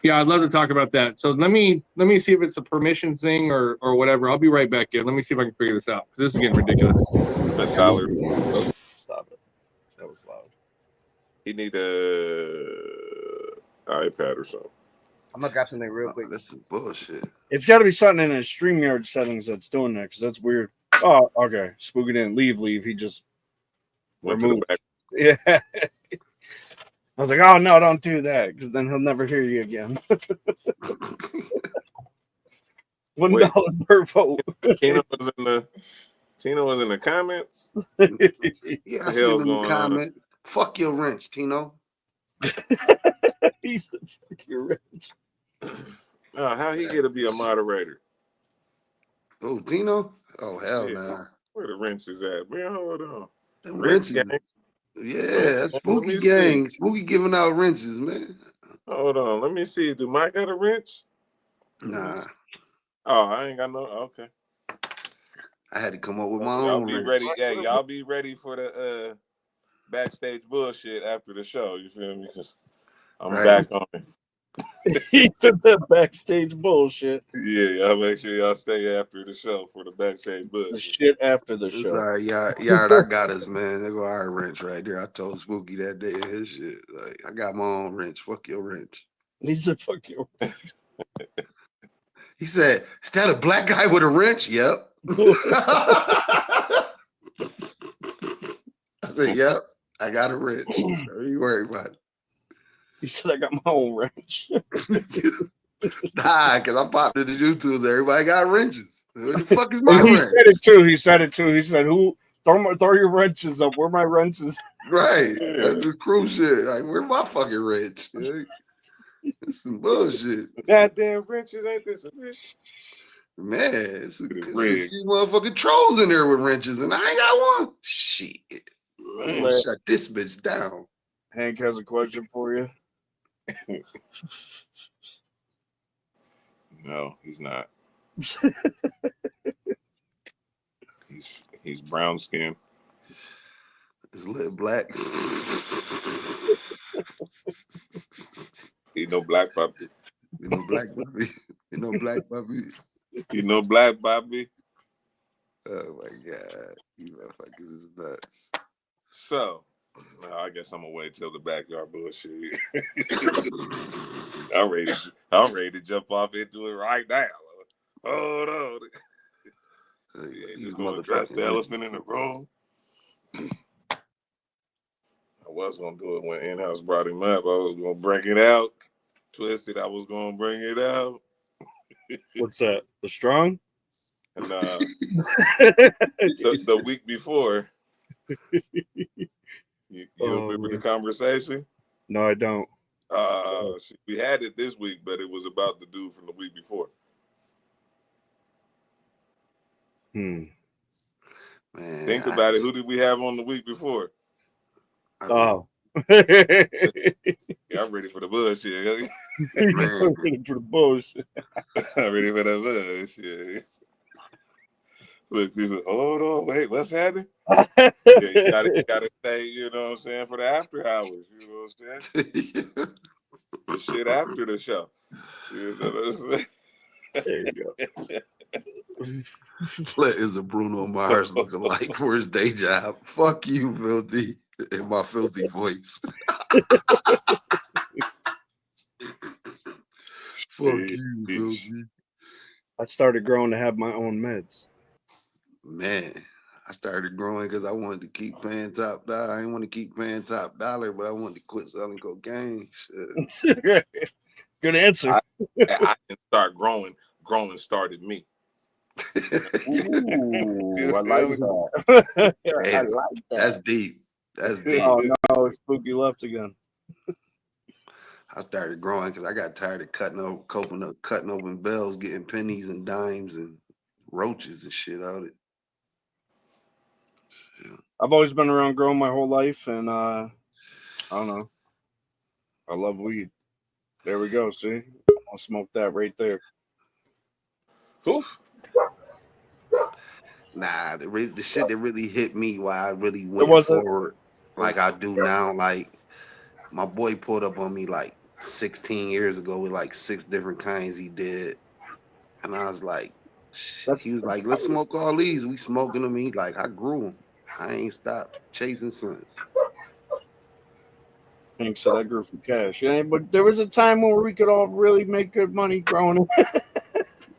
Yeah, I'd love to talk about that. So let me see if it's a permission thing or whatever. I'll be right back in. Let me see if I can figure this out because this is getting ridiculous. $1. Stop it. That was loud. He need a iPad or something. I'm gonna grab something real quick. That's some bullshit. It's got to be something in his StreamYard settings that's doing that because that's weird. Oh, okay. Spooky didn't leave. He just Went to the removed. back. Yeah. I was like, oh no, don't do that because then he'll never hear you again. $1 per vote. Tino was in the comments. Yeah, I The see hell's him in going the on? comment. Fuck your wrench, Tino. He's a freaking rich. How he get to be a moderator? Oh, Tino? Oh, hell Yeah. nah. Where the wrenches at, man? Hold on. Them Wrench wrenches. gang. Yeah, that's Hold on, spooky let me see. gang. Spooky giving out wrenches, man. Hold on. Let me see. Do Mike got a wrench? Nah, Oh, I ain't got no. Okay. I had to come up with my Y'all own be wrench. ready. Yeah, y'all be ready for the backstage bullshit after the show. You feel me? Because I'm Right. back on it. He said that backstage bullshit. Yeah, y'all make sure y'all stay after the show for the backstage The bullshit. shit after the It's show. all right, Yard, I got us, man. They go our wrench right there. I told Spooky that day in his shit. Like, I got my own wrench. Fuck your wrench. He said, "Fuck you." He said, "Is that a black guy with a wrench?" Yep. I said, "Yep, I got a wrench. Don't you worry about it." He said, "I got my own wrench." Nah, because I popped into YouTube. Everybody got wrenches. Where the fuck is my And he wrench? said it too. He said it too. He said, "Who throw your wrenches up? Where my wrenches?" Right. Yeah. That's just crew shit. Like, where's my fucking wrench? It's some bullshit. Goddamn wrenches, ain't this a bitch? Man, it's a rigged. few motherfucking trolls in there with wrenches, and I ain't got one. Shit. Man, Let- shut this bitch down. Hank has a question for you. No, he's not. He's brown skinned. It's lit black. He no black puppy. You know, black puppy. You know, black puppy. You know black Bobby. Oh my god. You motherfuckers is nuts. So, I guess I'm gonna wait till the backyard bullshit. I'm ready to jump off into it right now. Hold on. Yeah, These just gonna address motherfucking the elephant in the room. I was gonna do it when in-house brought him up. I was gonna bring it out. Twisted, I was gonna bring it out. What's that? The strong? And the week before, you remember the conversation? No, I don't. We had it this week, but it was about the dude from the week before. Hmm. Man, Think about it. Who did we have on the week before? Oh. Yeah, I'm ready for the bullshit. Man. Ready for the bullshit. I'm ready for the bullshit. Look, people, hold on, wait, what's happening? Yeah, you gotta stay, you know what I'm saying, for the after hours, you know what I'm saying? The shit after the show. You know what I'm saying? There you go. What is a Bruno Mars looking like for his day job? Fuck you, filthy, in my filthy voice. Fuck you, filthy. I started growing to have my own meds. Man, I started growing because I wanted to keep paying top dollar. I didn't want to keep paying top dollar, but I wanted to quit selling cocaine. Shit. Good answer. I didn't start growing. Growing started me. Ooh, I like that. I like that. That's deep. That's deep. Oh no, Spooky left again. I started growing because I got tired of cutting open bells, getting pennies and dimes and roaches and shit out of it. Yeah. I've always been around growing my whole life, and I don't know. I love weed. There we go. See, I'll smoke that right there. Oof. Nah, the shit that really hit me while I really It went wasn't- forward like I do now. Like my boy pulled up on me like 16 years ago with like 6 different kinds he did, and I was like, he was like, "Let's smoke all these." We smoking them. He like, I grew them. I ain't stopped chasing since. Hank said I grew for cash. Yeah, but there was a time where we could all really make good money growing it.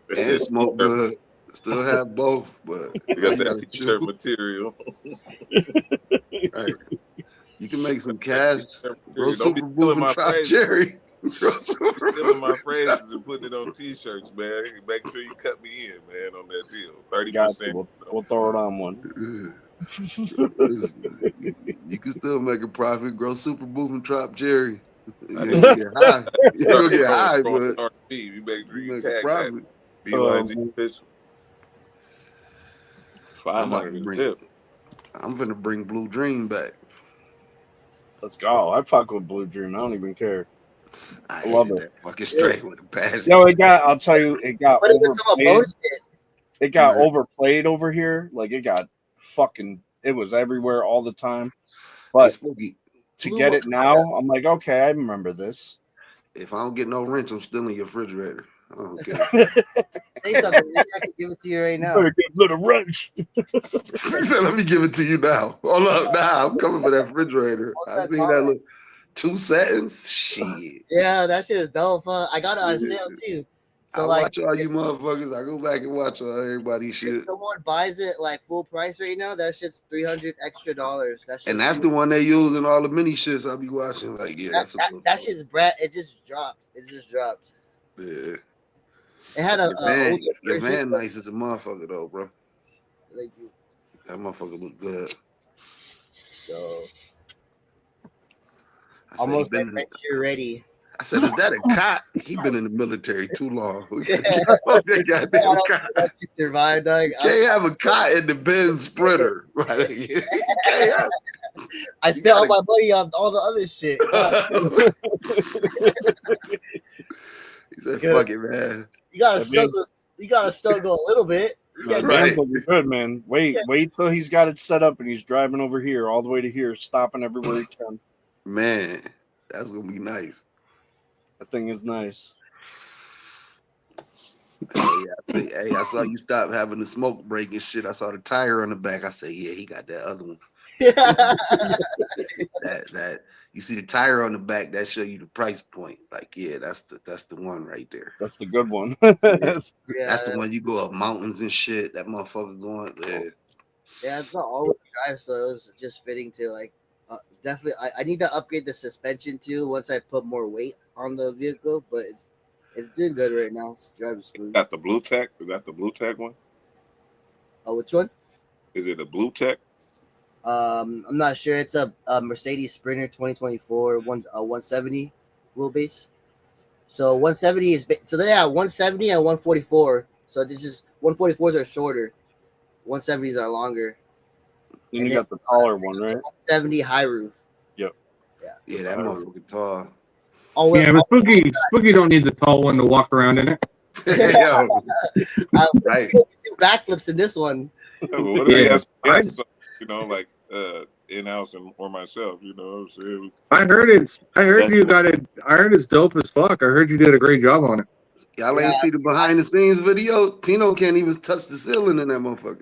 This And is smoke good. Still have both, but you got that gotta t-shirt choose. material. Right. You can make some cash. Grow Don't be super stealing boom my and try phrases. cherry. Grow super Stealing my boom and phrases and putting it on t-shirts, man. Make sure you cut me in, man, on that deal. 30%. We'll throw it on one. You can still make a profit. Grow super boom and trap cherry. You ain't gonna get high. You ain't gonna get high, but RP. You make sure you you make a tag that. profit. BYG official. I'm about 500 to is bring. tip. I'm gonna bring Blue Dream back. Let's go. I fuck with Blue Dream. I don't even care. I love hated it. that fucking strain with a passion. Yo, I'll tell you, it got But it was some overplayed. bullshit. It got Yeah. overplayed over here. Like it got it was everywhere all the time. Hey, But Spooky, to Blue get it Wakanda. now, I'm like, okay, I remember this. if I don't get no rent, I'm stealing your refrigerator. I don't care. Say something. Maybe I can give it to you right now. Better get a little wrench. He said, let me give it to you now. Hold up, now I'm coming for that refrigerator. What's I that see called? that look 2 seconds. Shit. Yeah, that shit is dope. I got it on sale too. I So like, watch all you motherfuckers. I go back and watch all everybody's if shit. someone buys it like full price right now, that shit's $300 extra. That shit And that's the one they use in all the mini shits I be watching. Like, yeah, that's a that shit's brat. It just dropped. yeah. It had a Your older van version, but, nice as a motherfucker though, bro. like, That motherfucker look good. so I said, almost like next year ready. I said, is that a cot? He been in the military too long. Yeah. That goddamn cot. That shit survived, dog. Can't have a cot in the Benz Sprinter. Right? You can't have. I spent all my money on all the other shit. He said, Good. fuck it, man. You gotta That struggle. You gotta struggle a little bit. You No, gotta Right. Dan's looking good, man. Wait till he's got it set up and he's driving over here, all the way to here, stopping everywhere he can. Man, that's gonna be nice. That thing is nice. Hey, I saw you stop having the smoke break and shit. I saw the tire on the back. I said, yeah, he got that other one. That you see the tire on the back, that show you the price point. Like, yeah, that's the one right there. That's the good one. That's the one you go up mountains and shit. That motherfucker going there. Yeah, it's not all-wheel drive, so it was just fitting to like. Definitely, I need to upgrade the suspension too once I put more weight on the vehicle. But it's doing good right now. It's driving smooth. Got the Blue Tech? Is that the Blue Tech one? Oh, which one? Is it a Blue Tech? I'm not sure. It's a Mercedes Sprinter 2024 170 wheelbase. So 170 is so they have 170 and 144. So this is 144s are shorter, 170s are longer. Then you got the taller one, right? 170 high roof. Yeah, that motherfucker tall. Oh, Yeah, but Spooky don't need the tall one to walk around in it. Yo, right. do backflips in this one. What if he Yeah. has guests, like in-house or myself, you know what I'm saying? I heard you got it. I heard it's dope as fuck. I heard you did a great job on it. Y'all ain't see the behind the scenes video. Tino can't even touch the ceiling in that motherfucker.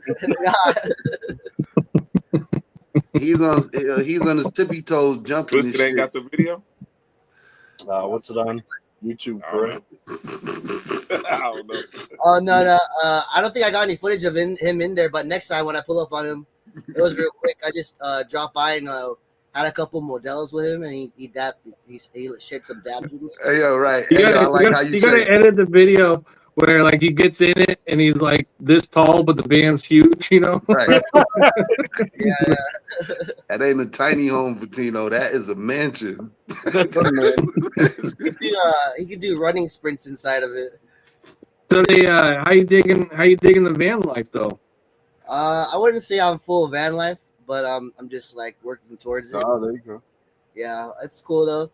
He's on his tippy toes jumping. Twisted ain't got the video? What's it on? YouTube, I don't correct? know. I don't know. Oh no. I don't think I got any footage of him in there. But next time when I pull up on him, it was real quick. I just dropped by and had a couple Modelos with him, and he dabbed. He shared some dabs with me. Hey, yo, right. You Hey, gotta, yo, I like how you gotta say. edit the video where like he gets in it and he's like this tall, but the band's huge. You know. Right. Yeah. That ain't a tiny home for Tino. That is a mansion. That's a man. He could do running sprints inside of it. So they, how you digging the van life though? I wouldn't say I'm full van life, but I'm just like working towards it. Oh, there you go. Yeah, it's cool though.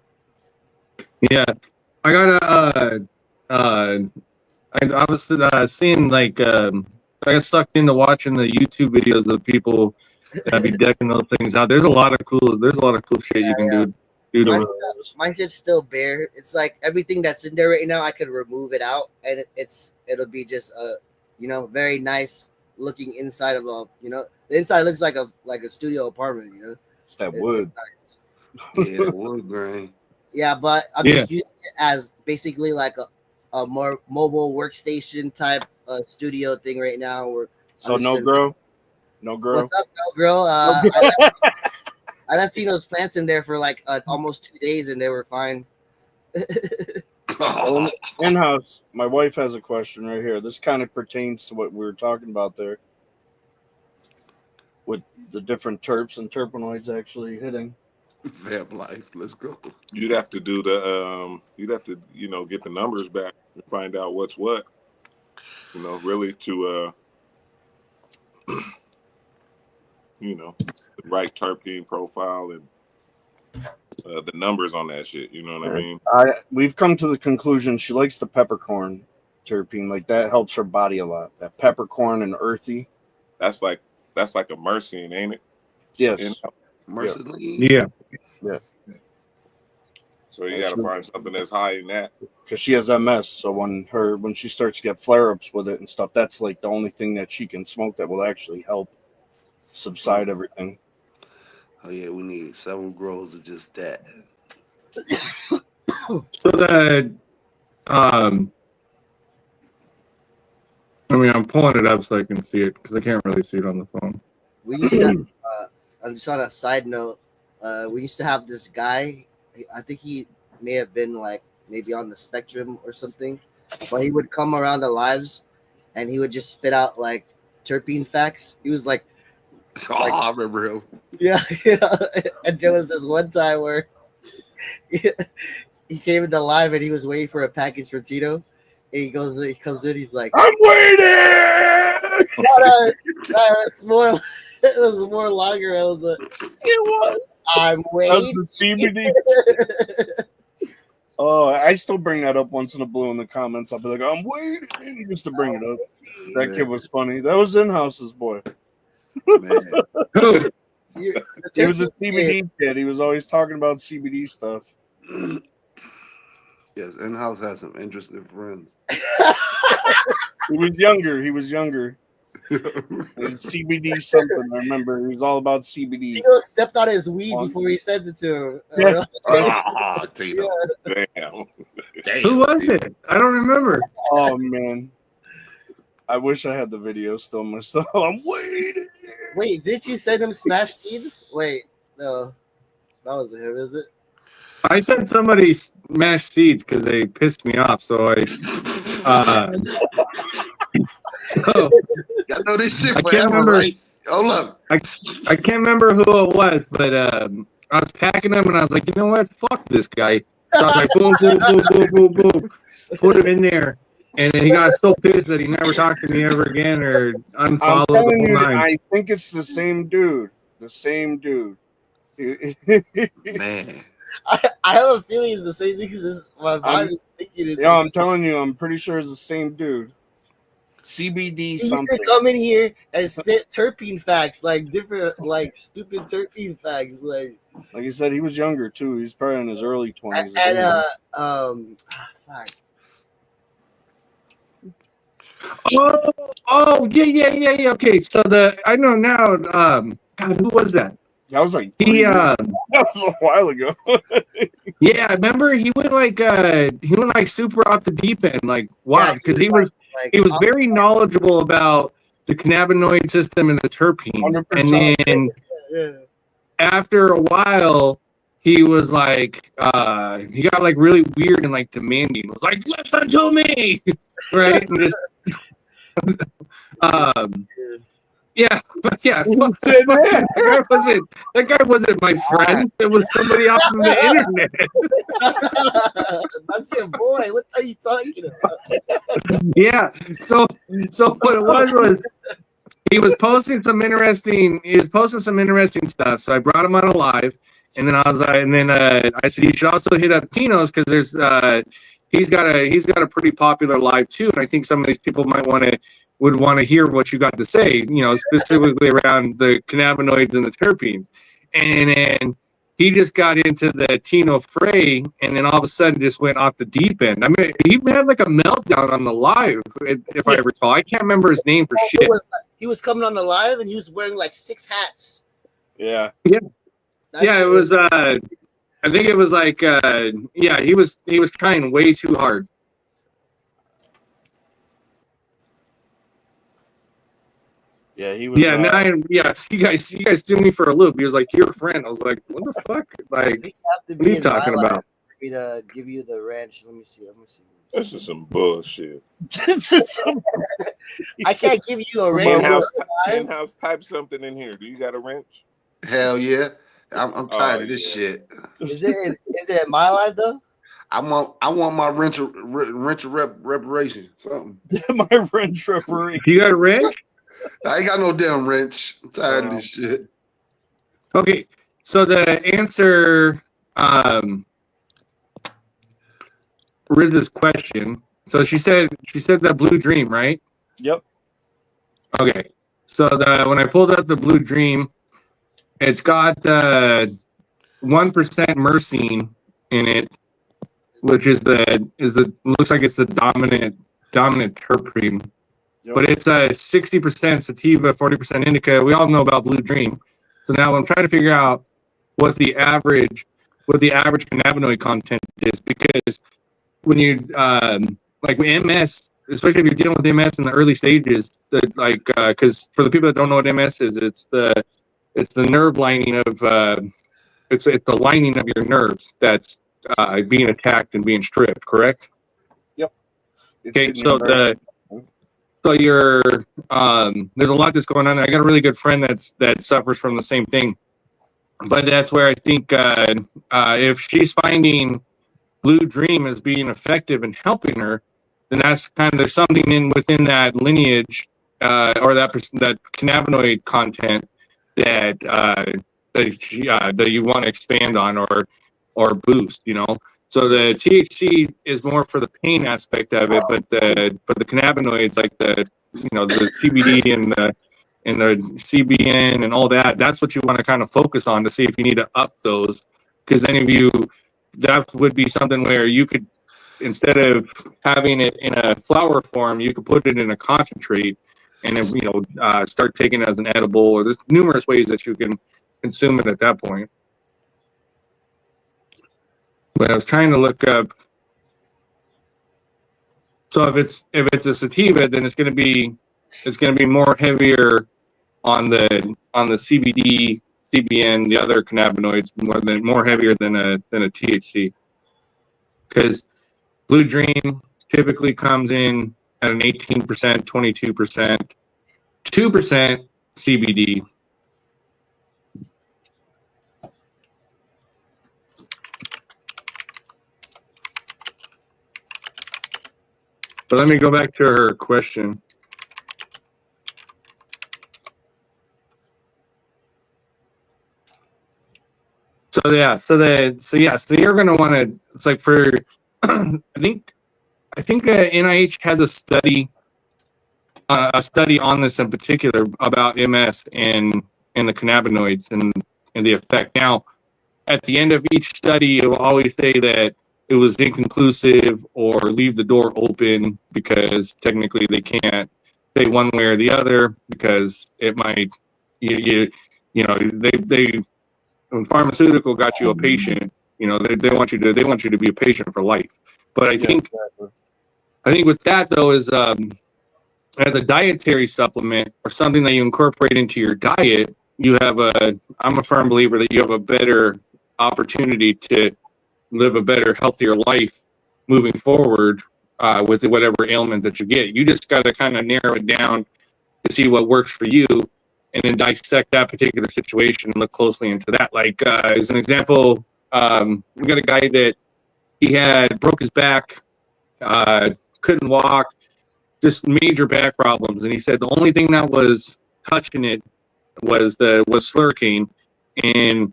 Yeah, I got I was seeing like I got sucked into watching the YouTube videos of people that be decking those things out. There's a lot of cool shit you can do to it. Mine's just still bare. It's like everything that's in there right now, I could remove it out, and it'll be just a very nice looking inside of a the inside looks like a studio apartment. It's that wood. Nice. Yeah, the wood grain. Yeah, but I'm just using it as basically like a more mobile workstation type studio thing right now. So no grow. What's up, no girl? I left Tino's plants in there for like almost 2 days, and they were fine. In-house, my wife has a question right here. This kind of pertains to what we were talking about there, with the different terps and terpenoids actually hitting. Vamp life. Let's go. You'd have to do the get the numbers back and find out what's what. Really to the right terpene profile and the numbers on that shit. You know what I mean? We've come to the conclusion she likes the peppercorn terpene. Like that helps her body a lot. That peppercorn and earthy. That's like a myrcene, ain't it? Yes. Mercilessly. Yeah. So you got to find something that's high in that. Because she has MS, so when she starts to get flare-ups with it and stuff, that's like the only thing that she can smoke that will actually help subside everything. Oh yeah, we need several grows of just that. So that, I'm pulling it up so I can see it because I can't really see it on the phone. We used to, just on a side note, we used to have this guy. I think he may have been like maybe on the spectrum or something, but he would come around the lives and he would just spit out like terpene facts. He was like, I remember him. yeah. And there was this one time where he came in the live and he was waiting for a package for Tito. And he comes in, he's like, I'm waiting. It's more. It was more longer. It was. I'm waiting. That's the CBD. Oh, I still bring that up once in a blue in the comments. I'll be like, I'm waiting just to bring it up. That kid was funny. That was In-House's boy. Man. He was a CBD kid. He was always talking about CBD stuff. Yes, In-House has some interesting friends. He was younger. It was CBD something. I remember he was all about CBD. Tito stepped on his weed before he sent it to him. Yeah. Tito. Damn. Who was it? I don't remember. Oh man, I wish I had the video still myself. I'm waiting. Wait, did you send him Smash Seeds? Wait, no, that wasn't him, is it? I sent somebody Smash Seeds because they pissed me off. So I, so I know this shit I can't forever, remember. right? Hold up. I can't remember who it was, but I was packing them and I was like, you know what? Fuck this guy. So I was like, boom, boom, boom, boom, boom, boom. Put him in there. And then he got so pissed that he never talked to me ever again or unfollowed the whole nine. I think it's the same dude. Man. I have a feeling it's the same thing because my mind is thinking it's. Yeah, I'm telling you, I'm pretty sure it's the same dude. CBD He used something. to come in here and spit terpene facts, like different, like stupid terpene facts, like you said, he was younger too. He's probably in his early 20s. fuck. Yeah. Okay, so I know now. God, who was that? That was like That was a while ago. Yeah, I remember he went like super off the deep end. Like wow, because he was very knowledgeable about the cannabinoid system and the terpenes, 100%. and then after a while, he was like, he got like really weird and like demanding. He was like, listen to me, right? And yeah, but yeah, that guy wasn't my friend. It was somebody off of the internet. That's your boy. What are you talking about? Yeah. So what it was he was posting some interesting stuff. So I brought him on a live, and then I said you should also hit up Tino's because there's he's got a pretty popular live too, and I think some of these people would want to hear what you got to say, specifically around the cannabinoids and the terpenes. And then he just got into the Tino fray, and then all of a sudden just went off the deep end. I mean, he had like a meltdown on the live, if I recall. I can't remember his name for shit. He was coming on the live, and he was wearing like 6 hats. Yeah. It was. I think it was like. He was trying way too hard. Yeah, he was. You guys threw me for a loop. He was like, "Your friend." I was like, "What the fuck? Like, what are you talking about?" For me to give you the ranch. Let me see. This is some bullshit. I can't give you a ranch. In-house, type something in here. Do you got a wrench? Hell yeah. I'm tired of this shit. Is it in my life though? I want my rental reparation. Something. My wrench reparation. You got a wrench? I ain't got no damn wrench. I'm tired of this shit. Okay, so the answer, Riz's question. So she said the Blue Dream, right? Yep. Okay, so when I pulled up the Blue Dream, it's got 1% myrcene in it, which looks like it's the dominant terpene. Yep. But it's a 60% sativa, 40% indica. We all know about Blue Dream. So now I'm trying to figure out what the average cannabinoid content is, because when you like MS, especially if you're dealing with MS in the early stages, because for the people that don't know what MS is, it's the nerve lining of it's the lining of your nerves that's being attacked and being stripped. Correct? It's Okay, in so your nerve. you're there's a lot that's going on. I got a really good friend that suffers from the same thing, but that's where I think if she's finding Blue Dream as being effective in helping her, then that's kind of, there's something within that lineage or that cannabinoid content that that you want to expand on or boost, you know. So the THC is more for the pain aspect of it, but the cannabinoids, like the CBD and the CBN and all that, that's what you want to kind of focus on to see if you need to up those, because that would be something where you could, instead of having it in a flower form, you could put it in a concentrate and then, start taking it as an edible, or there's numerous ways that you can consume it at that point. But I was trying to look up. So if it's a sativa, then it's going to be more heavier on the CBD, CBN, the other cannabinoids, more heavier than a THC. Because Blue Dream typically comes in at an 18%, 22%, 2% CBD. But let me go back to her question. So you're gonna want to. It's like for, I think NIH has a study on this in particular about MS and the cannabinoids and the effect. Now, at the end of each study, it will always say that it was inconclusive or leave the door open, because technically they can't say one way or the other, because it might, they when pharmaceutical got you a patient, they want you to be a patient for life. But I think with that though is as a dietary supplement or something that you incorporate into your diet, I'm a firm believer that you have a better opportunity to live a better, healthier life moving forward with whatever ailment that you get. You just got to kind of narrow it down to see what works for you, and then dissect that particular situation and look closely into that. Like as an example, we got a guy that he had broke his back, couldn't walk, just major back problems, and he said the only thing that was touching it was Slurricane, and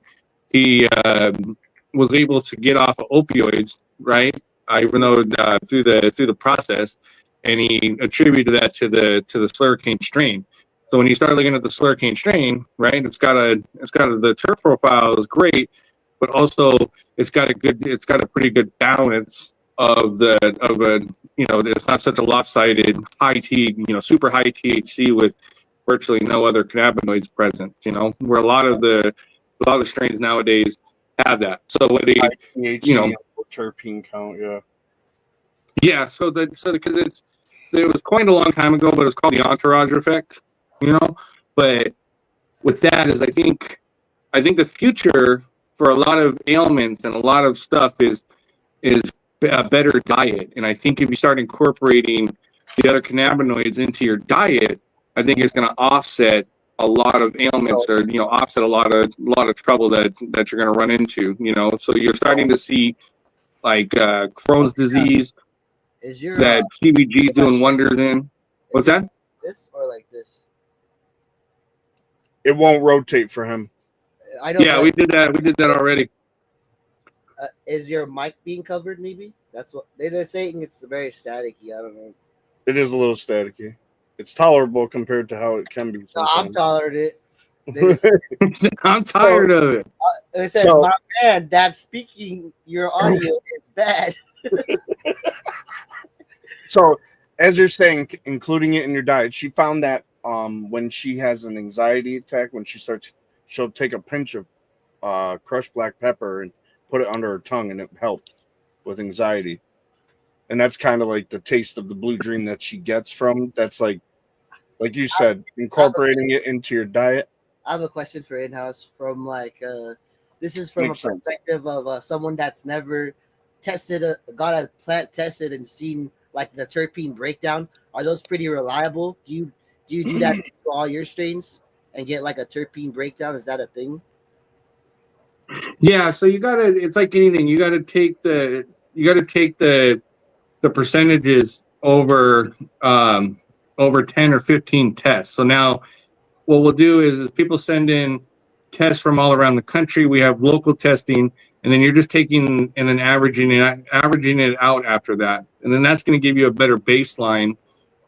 he was able to get off of opioids, right? Even though through the process, and he attributed that to the Slurricane strain. So when you start looking at the Slurricane strain, right, it's got the terp profile is great, but also it's got a pretty good balance it's not such a lopsided super high THC with virtually no other cannabinoids present. Where a lot of the strains nowadays have that. So what THC terpene count, yeah. So because it was coined a long time ago, but it was called the entourage effect. But with that is I think the future for a lot of ailments and a lot of stuff is a better diet. And I think if you start incorporating the other cannabinoids into your diet, I think it's going to offset a lot of ailments, or offset a lot of trouble that you're going to run into. So you're starting to see like Crohn's disease Is your that CBG is doing wonders in. What's that? this or like this? It won't rotate for him. I know. Yeah, but, we did that. We did that already. Is your mic being covered? Maybe that's what they're saying. It's very staticky. I don't know. It is a little staticky. It's tolerable compared to how it can be. No, I'm sometimes. tolerating it. They, just, I'm tired of it. they said, So- "My man, that speaking your audio is bad." So, as you're saying, including it in your diet, she found that when she has an anxiety attack, when she'll take a pinch of crushed black pepper and put it under her tongue, and it helps with anxiety. And that's kind of like the taste of the Blue Dream that she gets from. That's like you said, incorporating it into your diet. I have a question for in-house from this is from Makes a sense. perspective of someone that's never got a plant tested and seen like the terpene breakdown. Are those pretty reliable? Do you do that for all your strains and get like a terpene breakdown? Is that a thing? Yeah, so it's like anything. You gotta take the percentages over 10 or 15 tests. So now what we'll do is people send in tests from all around the country. We have local testing, and then you're just taking and then averaging it out after that. And then that's going to give you a better baseline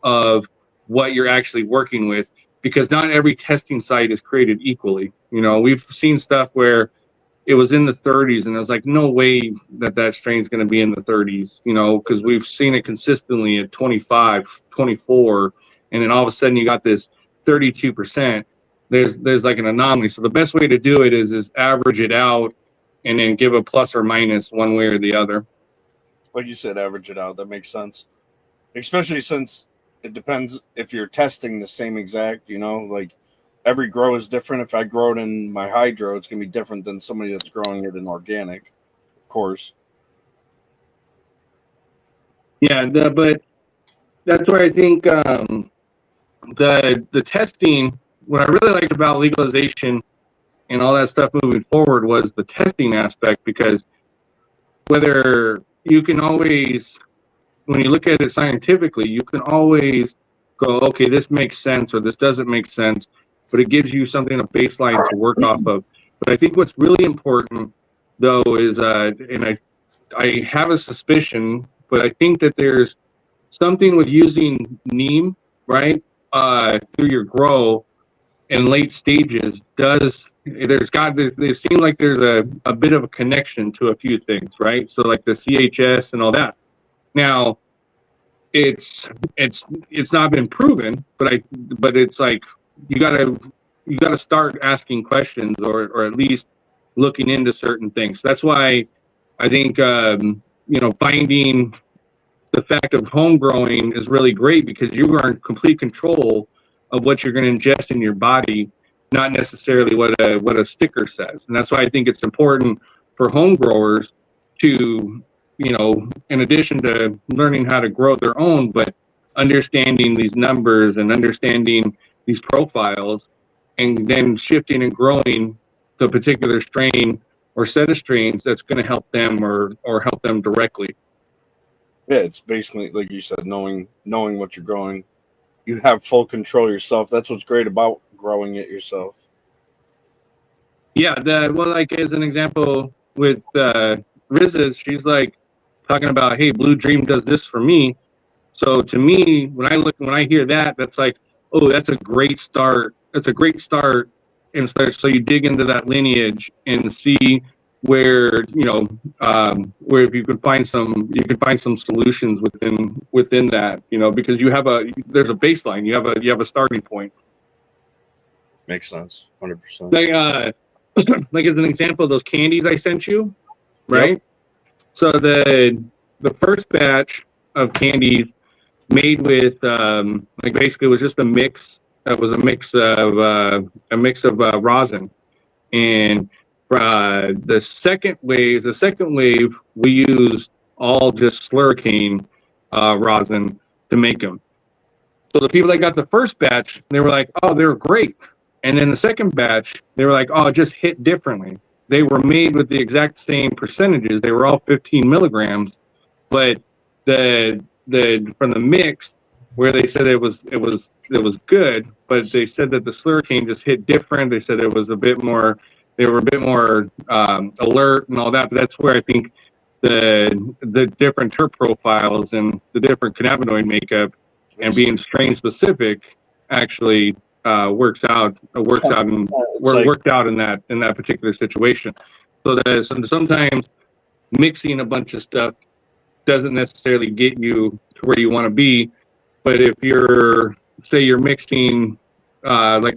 of what you're actually working with, because not every testing site is created equally. You know, we've seen stuff where it was in the 30s, and I was like, no way that strain's going to be in the 30s, you know, because we've seen it consistently at 25, 24, and then all of a sudden you got this 32%. There's like an anomaly. So the best way to do it is average it out and then give a plus or minus one way or the other. Like you said, average it out. That makes sense. Especially since it depends if you're testing the same exact, you know, like every grow is different. If I grow it in my hydro, it's going to be different than somebody that's growing it in organic, of course. Yeah, but that's where I think the testing, what I really liked about legalization and all that stuff moving forward was the testing aspect, because whether you can always, when you look at it scientifically, you can always go, okay, this makes sense or this doesn't make sense, but it gives you something, a baseline to work off of. But I think what's really important, though, is, and I have a suspicion, but I think that there's something with using neem, right, through your grow in late stages they seem like there's a bit of a connection to a few things, right? So like the CHS and all that. Now, it's not been proven, but it's like you gotta start asking questions or at least looking into certain things. That's why I think finding the fact of home growing is really great, because you are in complete control of what you're going to ingest in your body, not necessarily what a sticker says. And that's why I think it's important for home growers to, in addition to learning how to grow their own, but understanding these numbers and understanding these profiles, and then shifting and growing to a particular strain or set of strains that's going to help them or help them directly. Yeah, it's basically, like you said, knowing what you're growing. You have full control yourself. That's what's great about growing it yourself. Yeah, like as an example with Riz's, she's like talking about, hey, Blue Dream does this for me. So to me, when I hear that, that's like, oh, that's a great start. That's a great start. And so you dig into that lineage and see where where if you can find some solutions within that, because there's a baseline, you have a starting point. Makes sense, 100%. Like as an example, those candies I sent you, right? Yep. So the first batch of candies made with basically was just a mix. It was a mix of rosin, and the second wave we used all just slurricane rosin to make them. So the people that got the first batch, they were like, oh, they were great. And then the second batch, they were like, oh, it just hit differently. They were made with the exact same percentages. They were all 15 milligrams, but from the mix, where they said it was good, but they said that the Slurricane just hit different. They said it was a bit more, they were a bit more alert and all that. But that's where I think the different terp profiles and the different cannabinoid makeup and being strain specific actually worked out in that particular situation. So that sometimes mixing a bunch of stuff doesn't necessarily get you to where you want to be. But if you're mixing putting,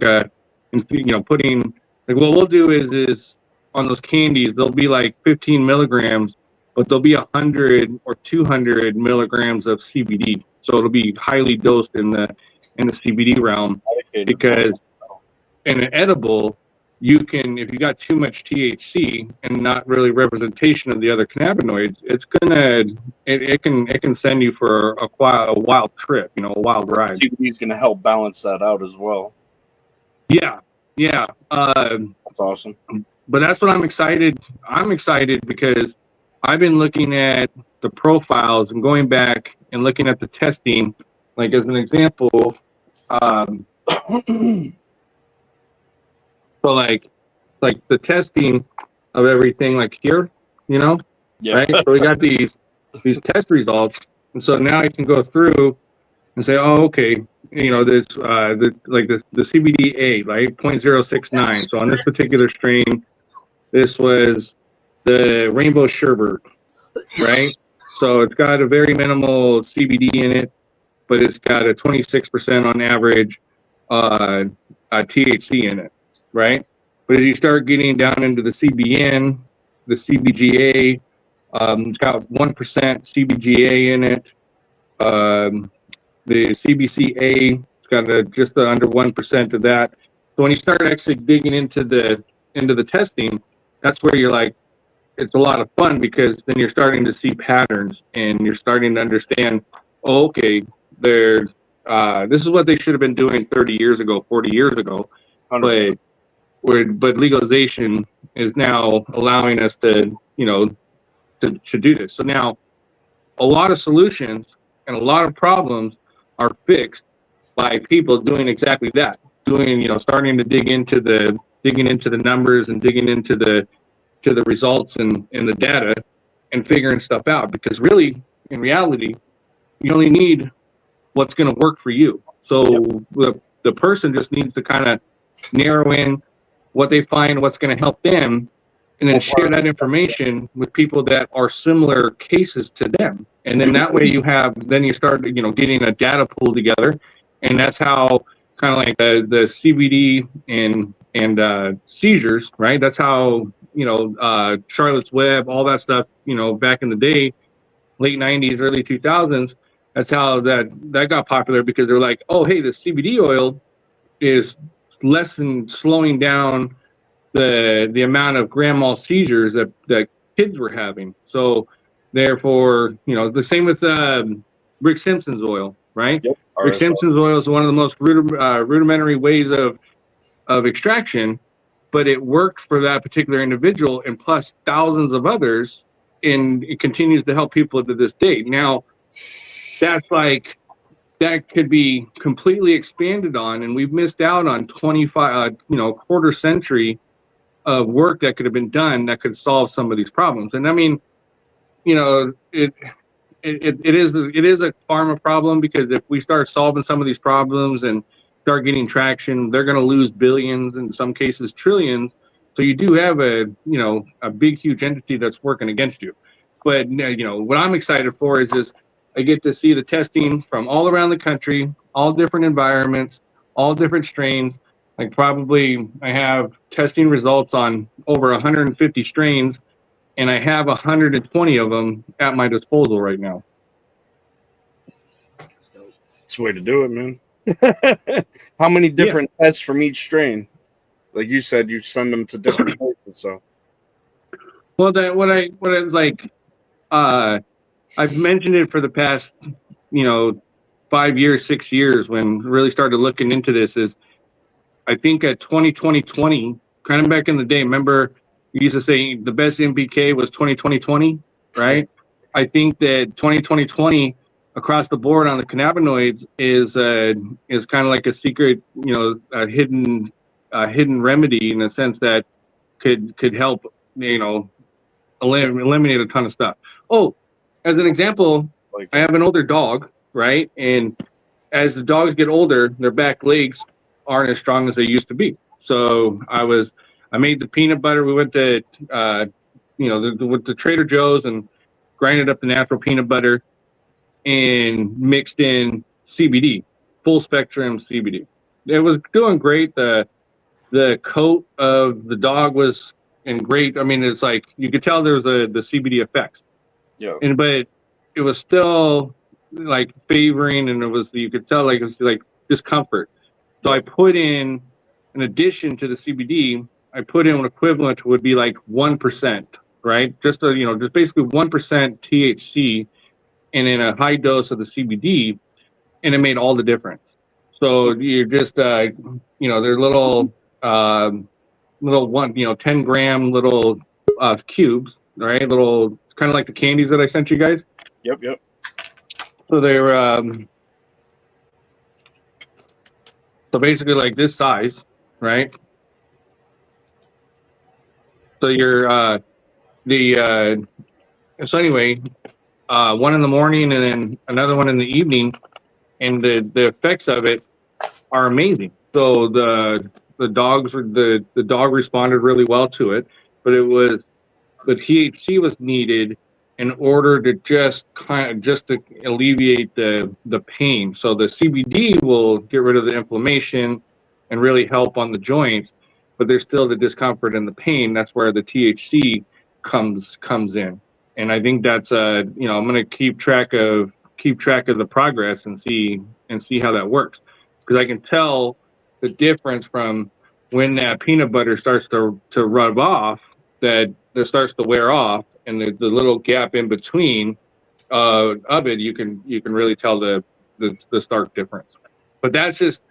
like, what we'll do is on those candies, they'll be like 15 milligrams, but there'll be 100 or 200 milligrams of CBD. So it'll be highly dosed in the CBD realm, because in an edible, you can, if you got too much THC and not really representation of the other cannabinoids, it can send you for a wild trip, a wild ride. CBD is going to help balance that out as well. Yeah. That's awesome. But that's what I'm excited. I'm excited because I've been looking at the profiles and going back and looking at the testing. Like, as an example, so like the testing of everything, like here, Yeah. right? So we got these test results, and so now I can go through and say, oh, okay, this the CBDA, right, 0.069. So on this particular strain, this was the Rainbow Sherbet, right? So it's got a very minimal CBD in it, but it's got a 26% on average THC in it, right? But as you start getting down into the CBN, the CBGA, it's got 1% CBGA in it. The CBCA, it's got just under 1% of that. So when you start actually digging into the testing, that's where you're like, it's a lot of fun, because then you're starting to see patterns and you're starting to understand, oh, okay, this is what they should have been doing 30 years ago, 40 years ago. 100%. But legalization is now allowing us to do this. So now a lot of solutions and a lot of problems are fixed by people doing exactly that, starting to digging into the numbers and digging into the results and the data and figuring stuff out. Because really, in reality, you only need what's going to work for you. So the person just needs to kind of narrow in what they find, what's going to help them, and then share that information with people that are similar cases to them. And then that way you start, getting a data pool together. And that's how kind of like the CBD and seizures, right? That's how, Charlotte's Web, all that stuff, back in the day, late 90s, early 2000s, that's how that got popular, because they're like, oh, hey, the CBD oil is less than slowing down the amount of grand mal seizures that kids were having. So therefore, the same with Rick Simpson's oil, right? Yep. Rick Simpson's oil is one of the most rudimentary ways of extraction, but it worked for that particular individual, and plus thousands of others, and it continues to help people to this day. Now, that could be completely expanded on, and we've missed out on 25, quarter century of work that could have been done that could solve some of these problems. And I mean, it is a pharma problem, because if we start solving some of these problems and start getting traction, they're going to lose billions, in some cases trillions. So you do have a big, huge entity that's working against you. But what I'm excited for is just, I get to see the testing from all around the country, all different environments, all different strains. Like, probably I have testing results on over 150 strains, and I have 120 of them at my disposal right now. It's the way to do it, man. How many different tests from each strain? Like you said, you send them to different places. So, well, I've mentioned it for the past, 5 years, 6 years, when really started looking into this. Is, I think at 2020, kind of back in the day, remember you used to say the best MPK was 2020, right? I think that 2020 across the board on the cannabinoids is kind of like a secret, a hidden remedy in a sense that could help, eliminate a ton of stuff. Oh, as an example, Like I have an older dog, right? And as the dogs get older, their back legs aren't as strong as they used to be. So I made the peanut butter. We went to, with the Trader Joe's and grinded up the natural peanut butter and mixed in CBD, full spectrum CBD. It was doing great. The coat of the dog was in great. I mean, it's like you could tell there was the CBD effects. yeah, But it was still like favoring, and you could tell like it was like discomfort. So I put in addition to the CBD, I put in an equivalent would be like 1%, right? Just just basically 1% THC and in a high dose of the CBD, and it made all the difference. So you're just they're little 10-gram little cubes, right? Little kind of like the candies that I sent you guys. yep. So they were so basically like this size, right? So you're so anyway, one in the morning and then another one in the evening, and the effects of it are amazing. So the dog responded really well to it, but it was the THC was needed in order to just to alleviate the pain. So the CBD will get rid of the inflammation and really help on the joints, but there's still the discomfort and the pain. That's where the THC comes in. And I think that's I'm going to keep track of the progress and see how that works, because I can tell the difference from when that peanut butter starts to rub off, that starts to wear off, and the little gap in between of it, you can really tell the stark difference. But that's just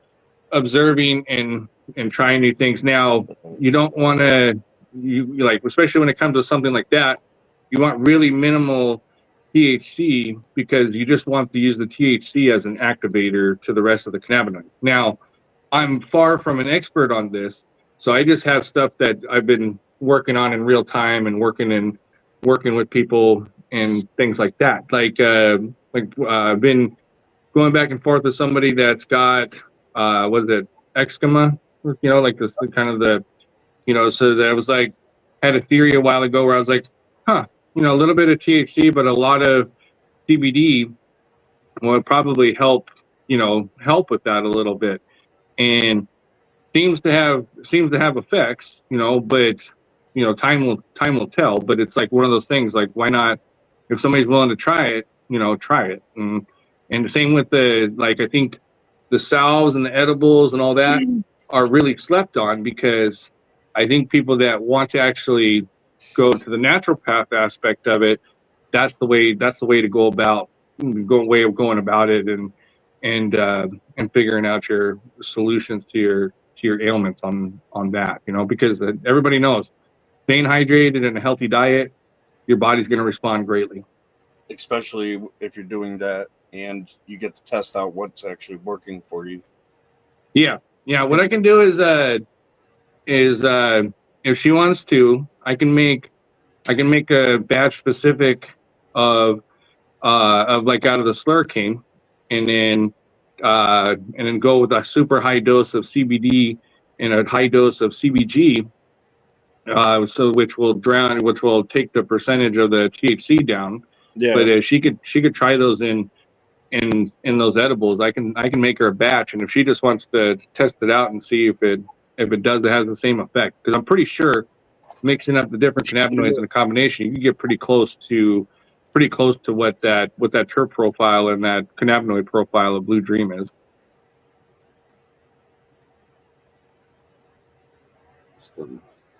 observing and trying new things. Now, you don't want to like, especially when it comes to something like that, you want really minimal THC, because you just want to use the THC as an activator to the rest of the cannabinoids. Now, I'm far from an expert on this, so I just have stuff that I've been working on in real time and working with people and things like that. I've been going back and forth with somebody that's got was it eczema, like this kind of so that I was like, had a theory a while ago where I was like, a little bit of THC but a lot of CBD will probably help with that a little bit, and seems to have effects, but time will tell. But it's like one of those things, like, why not, if somebody's willing to try it, try it. And the same with I think the salves and the edibles and all that are really slept on, because I think people that want to actually go to the naturopath aspect of it, that's the way to go about going about it, and figuring out your solutions to your ailments on that, because everybody knows staying hydrated and a healthy diet, your body's going to respond greatly. Especially if you're doing that and you get to test out what's actually working for you. Yeah. What I can do is if she wants to, I can make a batch specific of like out of the Slurricane, and then go with a super high dose of CBD and a high dose of CBG, so which will take the percentage of the THC down. Yeah. But she could try those in those edibles. I can make her a batch, and if she just wants to test it out and see if it has the same effect, because I'm pretty sure mixing up the different cannabinoids in a combination, you can get pretty close to what that terp profile and that cannabinoid profile of Blue Dream is.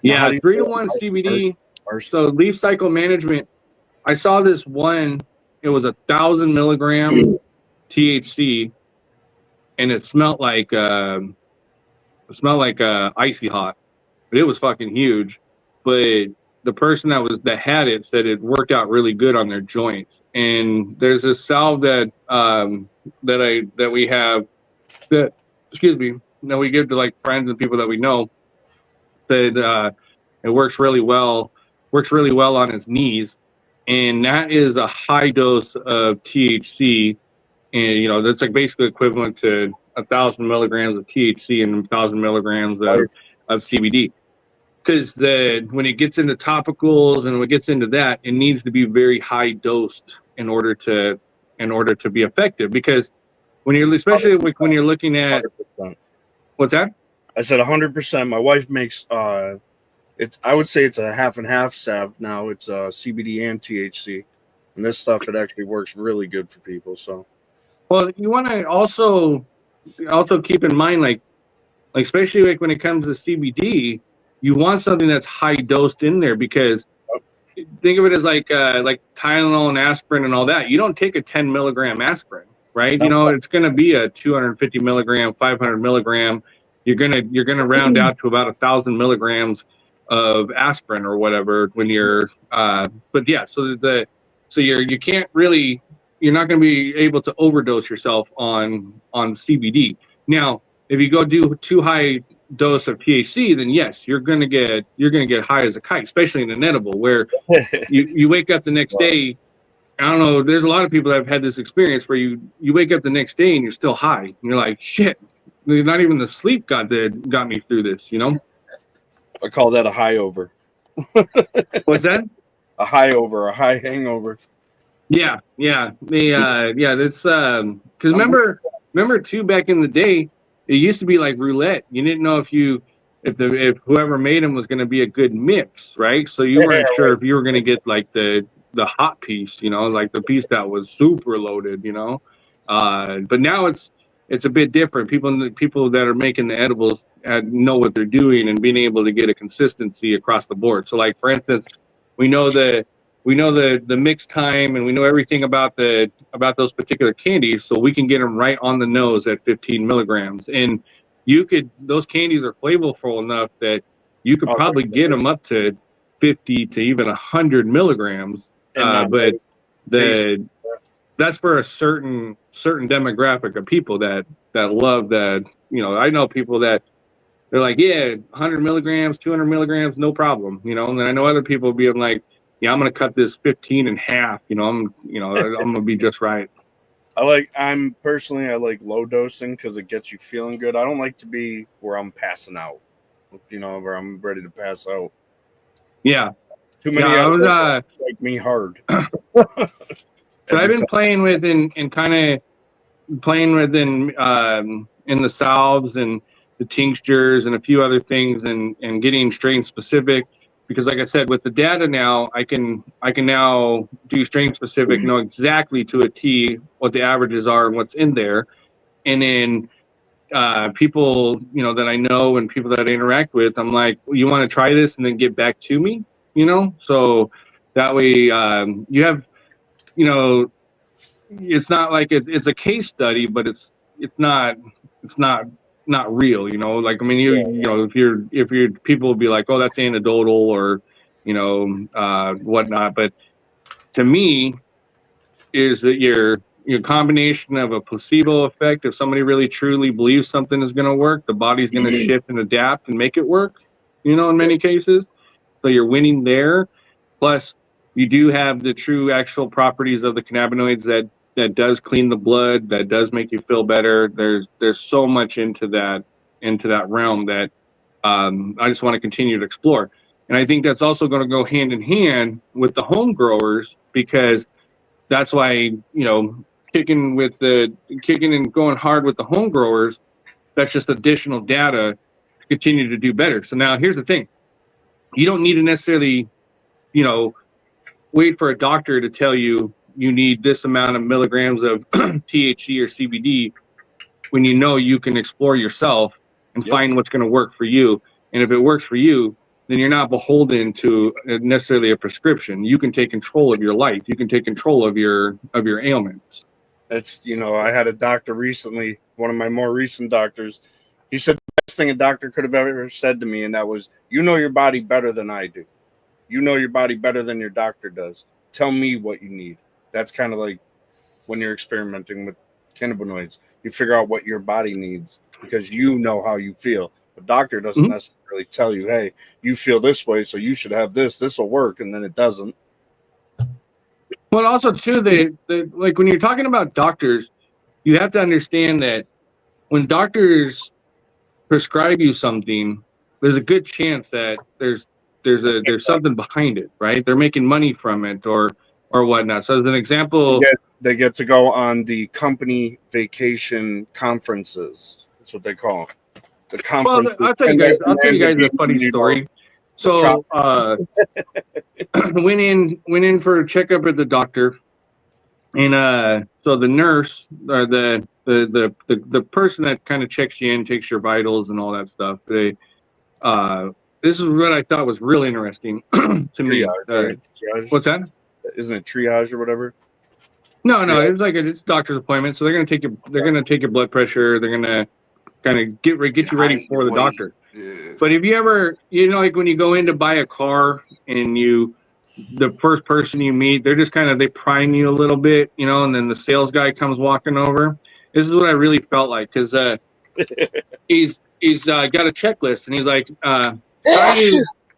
Yeah, 3-to-1 CBD. So Leaf Cycle Management, I saw this one. It was 1,000 milligram THC, and it smelled like icy hot, but it was fucking huge. But the person that had it said it worked out really good on their joints. And there's a salve that we have that, excuse me, that we give to like friends and people that we know, that it works really well on his knees. And that is a high dose of THC, and that's like basically equivalent to 1,000 milligrams of THC and 1,000 milligrams of CBD. Because when it gets into topicals and when it gets into that, it needs to be very high dosed in order to be effective. Because especially when you're looking at 100%. what's that? I said 100%. My wife makes I would say it's a half and half salve now. It's CBD and THC, and this stuff it actually works really good for people. So, Well, you want to also keep in mind, like especially like when it comes to CBD, you want something that's high dosed in there, because think of it as like Tylenol and aspirin and all that. You don't take a 10 milligram aspirin, right? It's going to be a 250 milligram, 500 milligram. You're gonna round out to about 1,000 milligrams of aspirin or whatever when you're. But yeah, so you can't really. You're not going to be able to overdose yourself on CBD. Now, if you go do too high dose of THC, then yes, you're gonna get high as a kite, especially in an edible, where you wake up the next day. I don't know. There's a lot of people that have had this experience where you wake up the next day and you're still high. And you're like, shit. Not even the sleep got me through this. I call that a high over. What's that? A high over, a high hangover. Yeah. That's because remember too, back in the day, it used to be like roulette. You didn't know if whoever made them was going to be a good mix, right? So you weren't sure if you were going to get like the hot piece, like the piece that was super loaded, But now it's a bit different. People that are making the edibles know what they're doing and being able to get a consistency across the board. So, like for instance, we know the mix time, and we know everything about those particular candies, so we can get them right on the nose at 15 milligrams. And those candies are flavorful enough that you could probably get them up to 50 to even 100 milligrams. But that's for a certain demographic of people that love that. I know people that they're like, yeah, 100 milligrams, 200 milligrams, no problem. And then I know other people being like, yeah, I'm going to cut this 15 in half. I'm going to be just right. I like low dosing because it gets you feeling good. I don't like to be where I'm passing out, where I'm ready to pass out. Yeah. Too many like me hard. So I've been playing with in the salves and the tinctures and a few other things and getting strain specific, because like I said, with the data now, I can now do strain specific, know exactly to a T what the averages are and what's in there. And then people, that I know and people that I interact with, I'm like, well, you want to try this and then get back to me, so that way you have, it's not like it's a case study, but it's not real, like, I mean, if you're people will be like, oh, that's anecdotal or whatnot, but to me is that your combination of a placebo effect, if somebody really truly believes something is going to work, the body's going to shift and adapt and make it work, in many cases. So you're winning there. Plus you do have the true actual properties of the cannabinoids that does clean the blood, that does make you feel better. There's so much into that realm that I just want to continue to explore. And I think that's also going to go hand in hand with the home growers, because that's why, kicking and going hard with the home growers, that's just additional data to continue to do better. So now here's the thing. You don't need to necessarily, wait for a doctor to tell you need this amount of milligrams of THC or CBD when you can explore yourself and find what's going to work for you. And if it works for you, then you're not beholden to necessarily a prescription. You can take control of your life. You can take control of your ailments. That's, I had a doctor recently, one of my more recent doctors. He said the best thing a doctor could have ever said to me, and that was, your body better than I do. You know your body better than your doctor does. Tell me what you need. That's kind of like when you're experimenting with cannabinoids. You figure out what your body needs because you know how you feel. The doctor doesn't Mhm. necessarily tell you, hey, you feel this way, so you should have this. This will work, and then it doesn't. Well, also too, they like when you're talking about doctors, you have to understand that when doctors prescribe you something, there's a good chance that there's something behind it, right? They're making money from it or whatnot. So as an example, They get to go on the company vacation conferences. That's what they call them. The well, conferences. I'll tell you guys a funny story. So went in for a checkup at the doctor, and so the nurse or the person that kind of checks you in, takes your vitals and all that stuff. This is what I thought was really interesting to me. Triage, right? Triage? What's that? Isn't it triage or whatever? No, Triage. it was like it's a doctor's appointment, so they're gonna take your blood pressure. They're gonna kind of get you ready Height, for the weight. doctor. Yeah. But if you ever, like when you go in to buy a car and the first person you meet, they're just kind of, they prime you a little bit, and then the sales guy comes walking over. This is what I really felt like, because he's got a checklist and he's like, how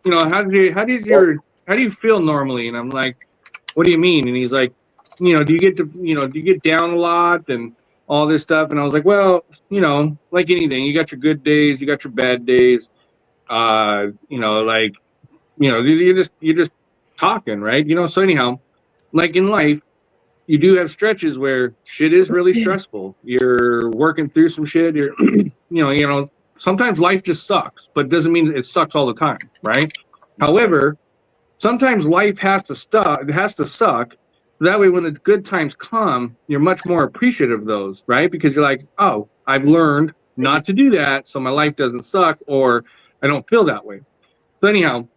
do you feel normally? And I'm like, what do you mean? And he's like, do you get down a lot and all this stuff? And I was like, well, like anything, you got your good days, you got your bad days. You're just talking, right? So anyhow, like in life, you do have stretches where shit is really stressful. You're working through some shit. You're, sometimes life just sucks, but doesn't mean it sucks all the time, right? However, sometimes life has to suck. That way, when the good times come, you're much more appreciative of those, right? Because you're like, oh, I've learned not to do that, so my life doesn't suck, or I don't feel that way. So anyhow,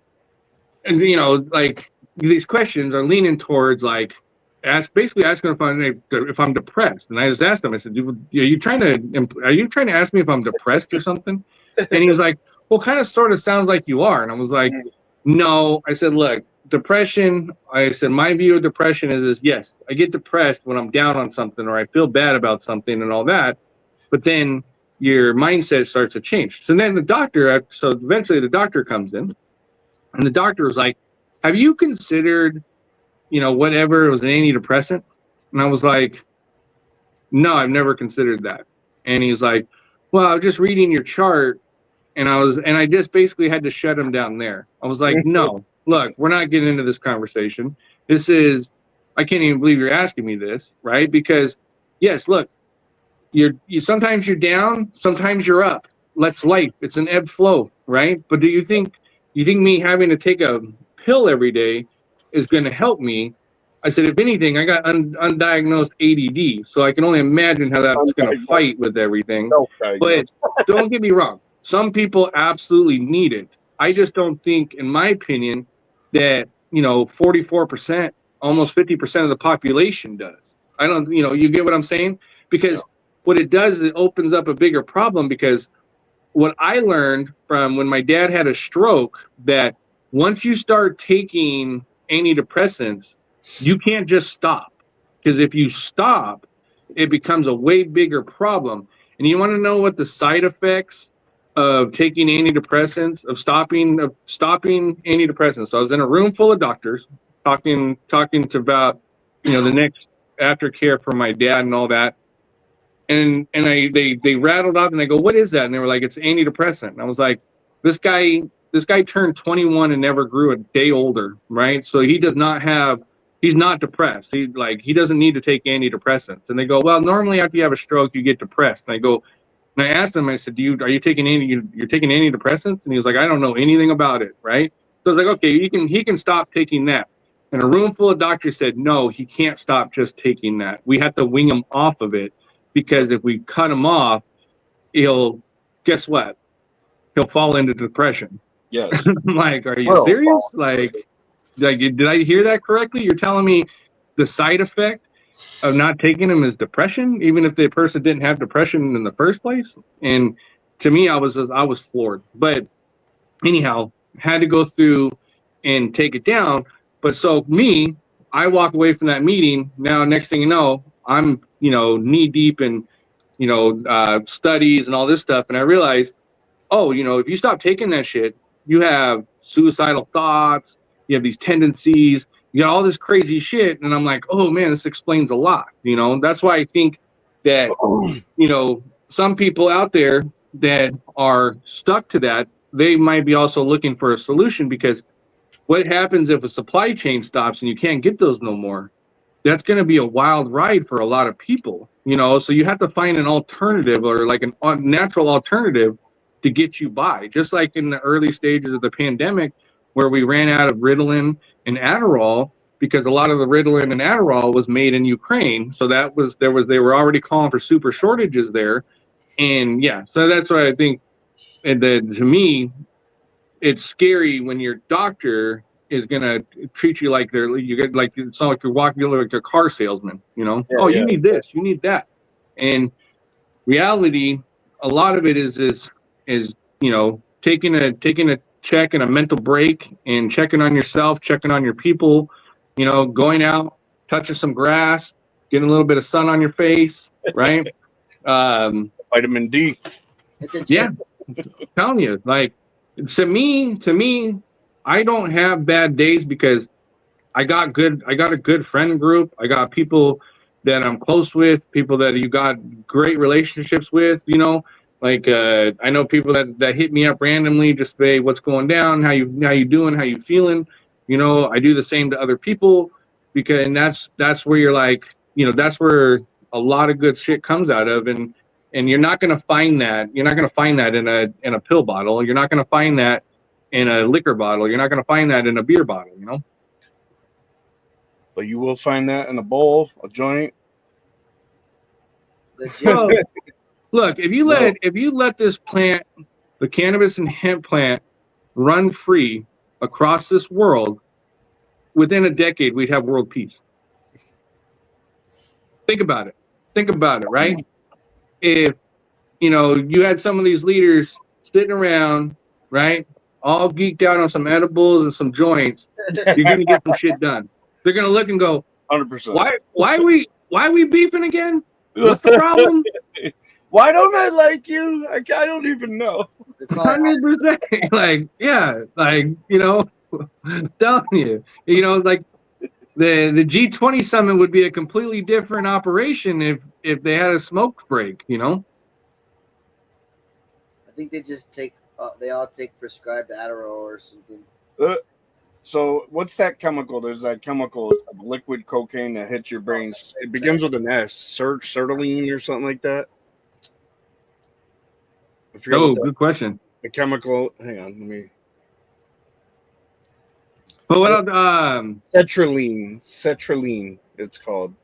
and like these questions are leaning towards like basically asking if I'm depressed. And I just asked him, I said, are you trying to ask me if I'm depressed or something? And he was like, well, kind of sort of sounds like you are. And I was like, no. I said, look, depression, I said, my view of depression is yes, I get depressed when I'm down on something or I feel bad about something and all that. But then your mindset starts to change. So then so eventually the doctor comes in. And the doctor was like, have you considered, whatever, it was an antidepressant? And I was like, no, I've never considered that. And he's like, well, I was just reading your chart and I just basically had to shut him down there. I was like, no, look, we're not getting into this conversation. I can't even believe you're asking me this, right? Because yes, look, sometimes you're down, sometimes you're up. That's life. It's an ebb flow, right? But do you think me having to take a pill every day is going to help me? I said, if anything, I got undiagnosed ADD, so I can only imagine how that's going to fight with everything. But don't get me wrong. Some people absolutely need it. I just don't think, in my opinion, that 44%, almost 50% of the population does. I don't, you get what I'm saying? Because what it does is it opens up a bigger problem, because what I learned from when my dad had a stroke, that once you start taking antidepressants, you can't just stop. Because if you stop, it becomes a way bigger problem. And you want to know what the side effects of taking antidepressants, of stopping antidepressants. So I was in a room full of doctors talking to about, the next aftercare for my dad and all that. And they rattled off and they go, what is that? And they were like, it's antidepressant. And I was like, this guy turned 21 and never grew a day older, right? So he's not depressed. He doesn't need to take antidepressants. And they go, well, normally after you have a stroke, you get depressed. And I asked him, I said, are you taking you're taking antidepressants? And he was like, I don't know anything about it, right? So I was like, okay, he can stop taking that. And a room full of doctors said, no, he can't stop just taking that. We have to wing him off of it, because if we cut him off, guess what? He'll fall into depression. Yes. I'm like, are you serious? Like, did I hear that correctly? You're telling me the side effect of not taking them is depression, even if the person didn't have depression in the first place? And to me, I was floored. But anyhow, had to go through and take it down. But so me, I walk away from that meeting. Now, next thing you know, I'm, knee deep in, studies and all this stuff. And I realize, oh, if you stop taking that shit, you have suicidal thoughts, you have these tendencies, you got all this crazy shit. And I'm like, oh man, this explains a lot. That's why I think that, some people out there that are stuck to that, they might be also looking for a solution, because what happens if a supply chain stops and you can't get those no more? That's going to be a wild ride for a lot of people, so you have to find an alternative, or like a natural alternative to get you by. Just like in the early stages of the pandemic, where we ran out of Ritalin and Adderall, because a lot of the Ritalin and Adderall was made in Ukraine. So they were already calling for super shortages there. And yeah, so that's why I think, and to me, it's scary when your doctor is gonna treat you like it's not like you're walking like a car salesman, you need this, you need that. And reality, a lot of it is taking a check and a mental break, and checking on yourself, checking on your people, going out, touching some grass, getting a little bit of sun on your face, right? Vitamin D. Yeah, I'm telling you, like, to me, I don't have bad days, because I got a good friend group. I got people that I'm close with, people that you got great relationships with, like I know people that hit me up randomly, just say, what's going down, how you doing, how you feeling. I do the same to other people, because and that's where you're like, that's where a lot of good shit comes out of. And you're not going to find that. You're not going to find that in a pill bottle. You're not going to find that in a liquor bottle. You're not going to find that in a beer bottle, But you will find that in a bowl, a joint. So, look, if you let this plant, the cannabis and hemp plant, run free across this world, within a decade, we'd have world peace. Think about it, right? If you had some of these leaders sitting around, right, all geeked out on some edibles and some joints, you're gonna get some shit done. They're gonna look and go, 100%. why are we beefing again? What's the problem? Why don't I like you? I don't even know. 100%. Like, yeah, like, telling you, like the G20 summit would be a completely different operation if they had a smoke break, I think they just they all take prescribed Adderall or something. So what's that chemical? There's that chemical, liquid cocaine that hits your brains. It begins with an S, sertraline or something like that. Oh, good question. The chemical. Hang on, let me. But what Sertraline. It's called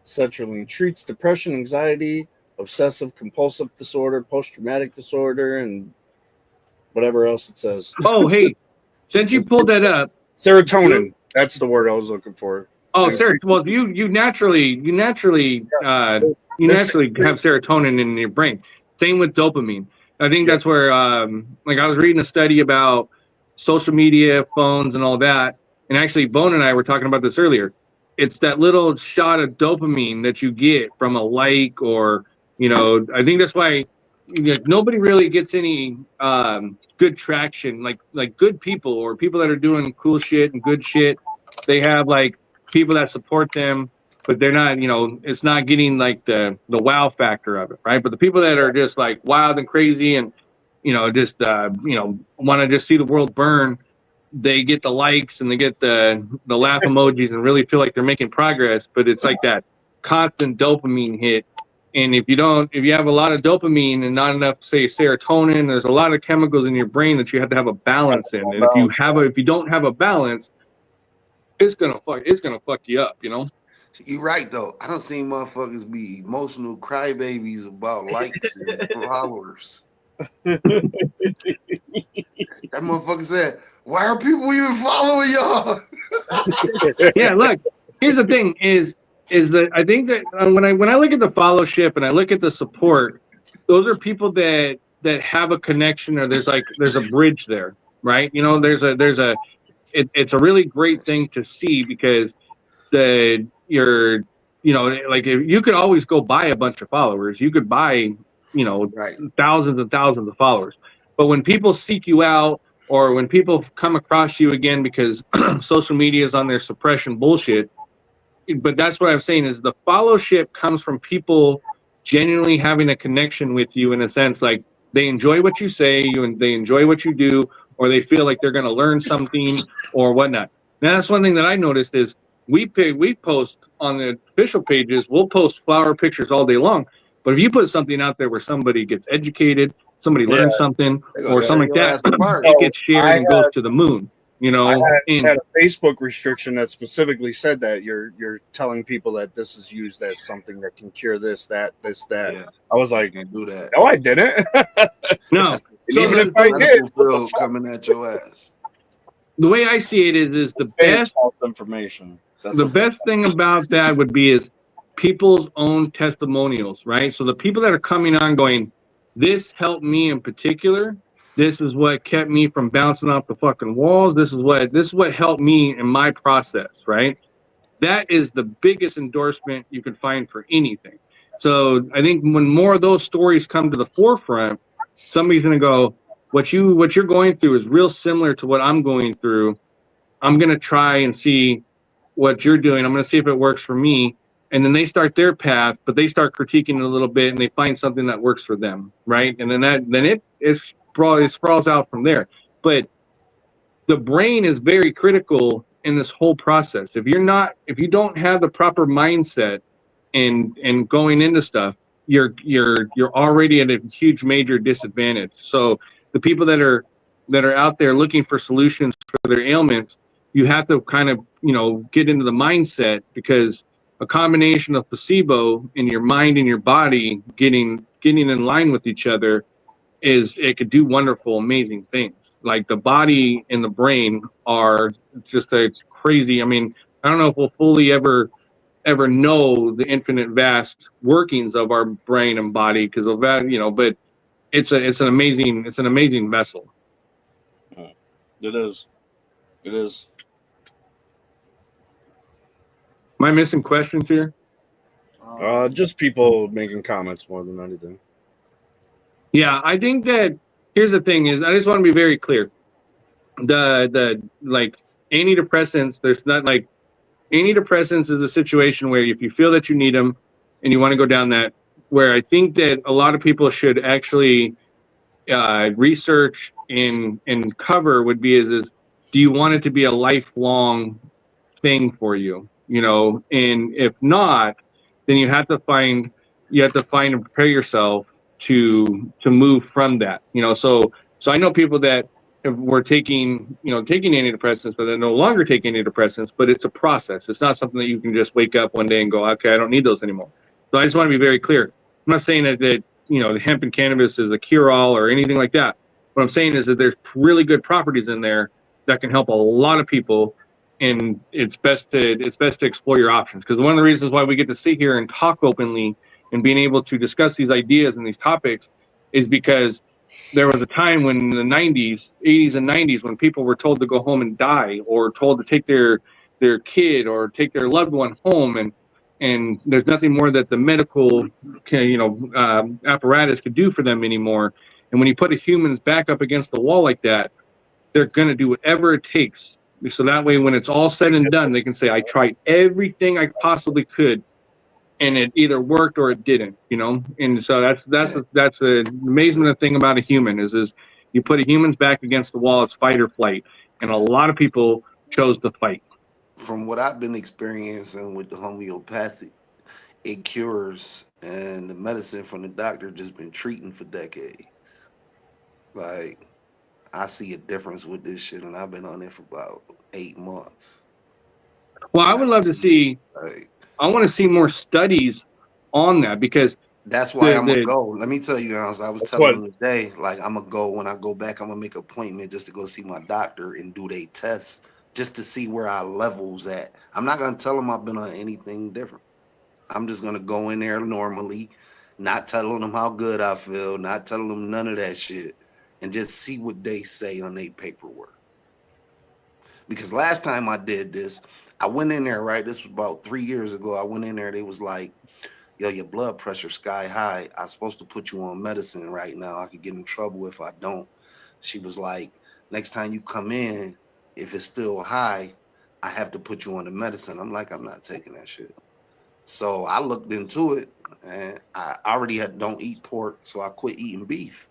sertraline. Treats depression, anxiety, obsessive compulsive disorder, post-traumatic disorder, and whatever else it says. Oh, hey, since you pulled that up, Serotonin. That's the word I was looking for. Oh, well, you naturally have serotonin in your brain. Same with dopamine. I think that's where, like, I was reading a study about social media, phones, and all that. And actually, Bone and I were talking about this earlier. It's that little shot of dopamine that you get from a like, or, I think that's why nobody really gets any good traction, like good people or people that are doing cool shit and good shit. They have like people that support them, but they're not, it's not getting like the wow factor of it, right? But the people that are just like wild and crazy and just want to just see the world burn, they get the likes and they get the laugh emojis and really feel like they're making progress. But it's like that constant dopamine hit. And if you have a lot of dopamine and not enough, say, serotonin, there's a lot of chemicals in your brain that you have to have a balance in. And if you don't have a balance, it's gonna fuck you up, You're right though. I don't see motherfuckers be emotional crybabies about likes and followers. That motherfucker said, "Why are people even following y'all?" Yeah, look. Here's the thing: is that I think that when I look at the followership and I look at the support, those are people that have a connection, or there's a bridge there, right? There's a it's a really great thing to see because you're like if you could always go buy a bunch of followers, you could buy Right. thousands and thousands of followers, but when people seek you out or when people come across you again because social media is on their suppression bullshit. But that's what I'm saying is the followship comes from people genuinely having a connection with you in a sense like they enjoy what you say, and they enjoy what you do, or they feel like they're going to learn something or whatnot. Now that's one thing that I noticed is we post on the official pages. We'll post flower pictures all day long, but if you put something out there where somebody gets educated, somebody Yeah. learns something, They're or gonna tear something like your that, ass apart. it gets shared I and goes to the moon. I And had a Facebook restriction that specifically said that you're telling people that this is used as something that can cure this, that. Yeah, I was like, can't do that. no, I didn't. no. That's And So even the- if I medical did, what the field fuck? coming at your ass. The way I see it is the Say it's best false information. That's the what they- best thing about that would be is people's own testimonials, right? So the people that are coming on going, this helped me in particular. This is what kept me from bouncing off the fucking walls. This is what helped me in my process, right? That is the biggest endorsement you can find for anything. So I think when more of those stories come to the forefront, somebody's gonna go, what you're going through is real similar to what I'm going through. I'm gonna try and see what you're doing. I'm going to see if it works for me. And then they start their path, but they start critiquing it a little bit and they find something that works for them. Right. And then it sprawls out from there. But the brain is very critical in this whole process. If you don't have the proper mindset and going into stuff, you're already at a huge major disadvantage. So the people that are out there looking for solutions for their ailments, you have to kind of get into the mindset because a combination of placebo in your mind and your body getting in line with each other it could do wonderful, amazing things. Like the body and the brain are just a crazy. I mean, I don't know if we'll fully ever know the infinite vast workings of our brain and body because of that, but it's an amazing vessel. It is. It is. Am I missing questions here? Just people making comments more than anything. Yeah, I think that here's the thing is I just want to be very clear. The like antidepressants, there's not like antidepressants is a situation where if you feel that you need them and you want to go down that, where I think that a lot of people should actually research and cover would be is do you want it to be a lifelong thing for you? And if not, then you have to find and prepare yourself to move from that. So I know people that were taking antidepressants, but they're no longer taking antidepressants. But it's a process. It's not something that you can just wake up one day and go, okay, I don't need those anymore. So I just want to be very clear. I'm not saying that the hemp and cannabis is a cure-all or anything like that. What I'm saying is that there's really good properties in there that can help a lot of people, and it's best to explore your options. Because one of the reasons why we get to sit here and talk openly and being able to discuss these ideas and these topics is because there was a time when in the 90s, 80s and 90s when people were told to go home and die or told to take their kid or take their loved one home, and there's nothing more that the medical apparatus could do for them anymore. And when you put a human's back up against the wall like that, they're going to do whatever it takes. So that way, when it's all said and done, they can say, I tried everything I possibly could, and it either worked or it didn't, And so that's the amazing thing about a human is you put a human's back against the wall, it's fight or flight. And a lot of people chose to fight. From what I've been experiencing with the homeopathic, it cures, and the medicine from the doctor just been treating for decades. Like, I see a difference with this shit, and I've been on it for about 8 months. Well, I would love to see. Like, I want to see more studies on that because that's why I'm gonna go. Let me tell you, guys. I was telling them today, like I'm gonna go when I go back. I'm gonna make an appointment just to go see my doctor and do their tests, just to see where our levels at. I'm not gonna tell them I've been on anything different. I'm just gonna go in there normally, not telling them how good I feel, not telling them none of that shit, and just see what they say on their paperwork. Because last time I did this, I went in there, right? This was about 3 years ago. I went in there, they was like, yo, your blood pressure sky high. I'm supposed to put you on medicine right now. I could get in trouble if I don't. She was like, next time you come in, if it's still high, I have to put you on the medicine. I'm like, I'm not taking that shit. So I looked into it, and I already don't eat pork, so I quit eating beef.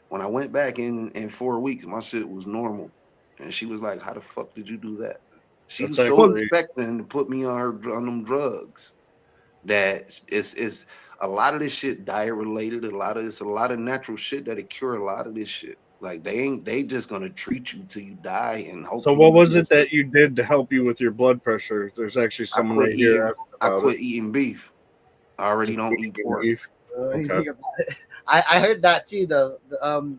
When I went back in 4 weeks, my shit was normal. And she was like, how the fuck did you do that? She That's was so actually- expecting to put me on them drugs that it's a lot of this shit diet related. A lot of natural shit that'll cure a lot of this shit. Like they just gonna treat you till you die and hope. So what was it that you did to help you with your blood pressure? There's actually someone right here. I quit eating beef. I already don't eat pork. Beef. You Okay. think about it. I heard that too though.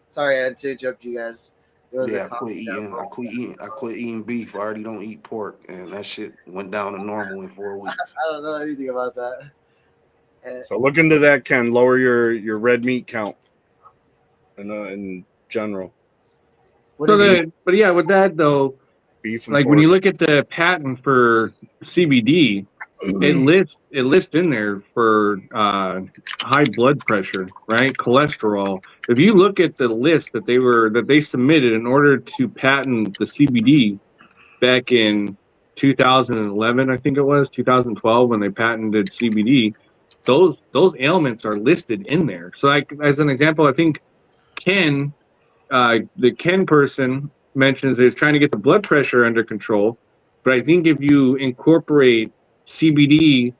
Sorry I had to interrupt you guys. There was a Yeah, I comment quit eating beef. I already don't eat pork, and that shit went down to normal in 4 weeks. I don't know anything about that. So look into that, Ken. Lower your red meat count in general. What So is it? but yeah, with that though, Beef and like pork. when you look at the patent for CBD, it lists in there for high blood pressure, right? Cholesterol. If you look at the list that they submitted in order to patent the CBD back in 2011, I think it was 2012 when they patented CBD, those ailments are listed in there. So like as an example, I think Ken, the Ken person mentions is trying to get the blood pressure under control, but I think if you incorporate CBD,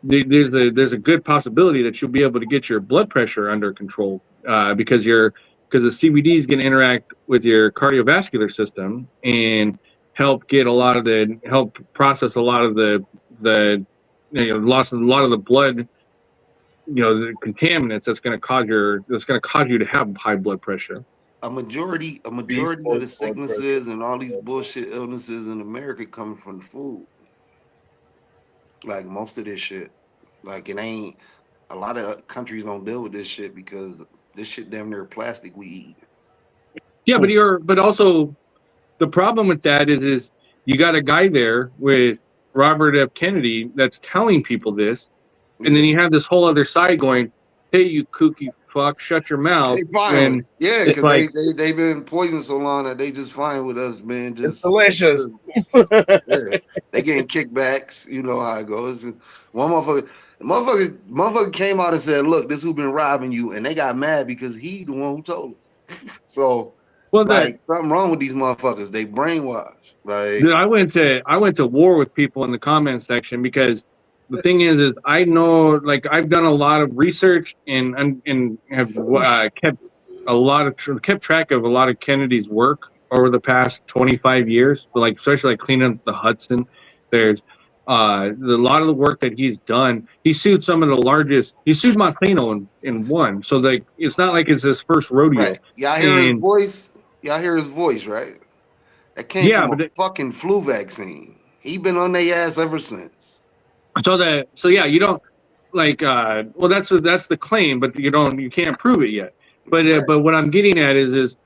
there's a good possibility that you'll be able to get your blood pressure under control because the CBD is going to interact with your cardiovascular system and help process a lot of the loss of a lot of the blood, the contaminants that's going to cause you to have high blood pressure. A majority of the sicknesses and all these bullshit illnesses in America coming from the food. Like most of this shit, like it ain't. A lot of countries don't deal with this shit because this shit damn near plastic we eat. Yeah, but also the problem with that is you got a guy there with Robert F. Kennedy that's telling people this, and then you have this whole other side going, "Hey, you kooky fuck, shut your mouth." They fine with it. Yeah, it's because like- they've been poisoned so long that they just fine with us, man. It's Just delicious. yeah, they getting kickbacks. You know how it goes. One motherfucker came out and said, "Look, this who been robbing you," and they got mad because he the one who told them. So, like, something wrong with these motherfuckers. They brainwashed. Like, dude, I went to war with people in the comment section because the thing is I know, like, I've done a lot of research and have kept track of a lot of Kennedy's work over the past 25 years, but like especially like cleaning up the Hudson. There's a lot of the work that he's done. He sued some of the largest. He sued Monsanto and won. So like it's not like it's his first rodeo. right. Y'all hear his voice? Y'all hear his voice, right? That came from a fucking flu vaccine. He been on their ass ever since. So yeah, you don't like well that's the claim, but you can't prove it yet. But what I'm getting at is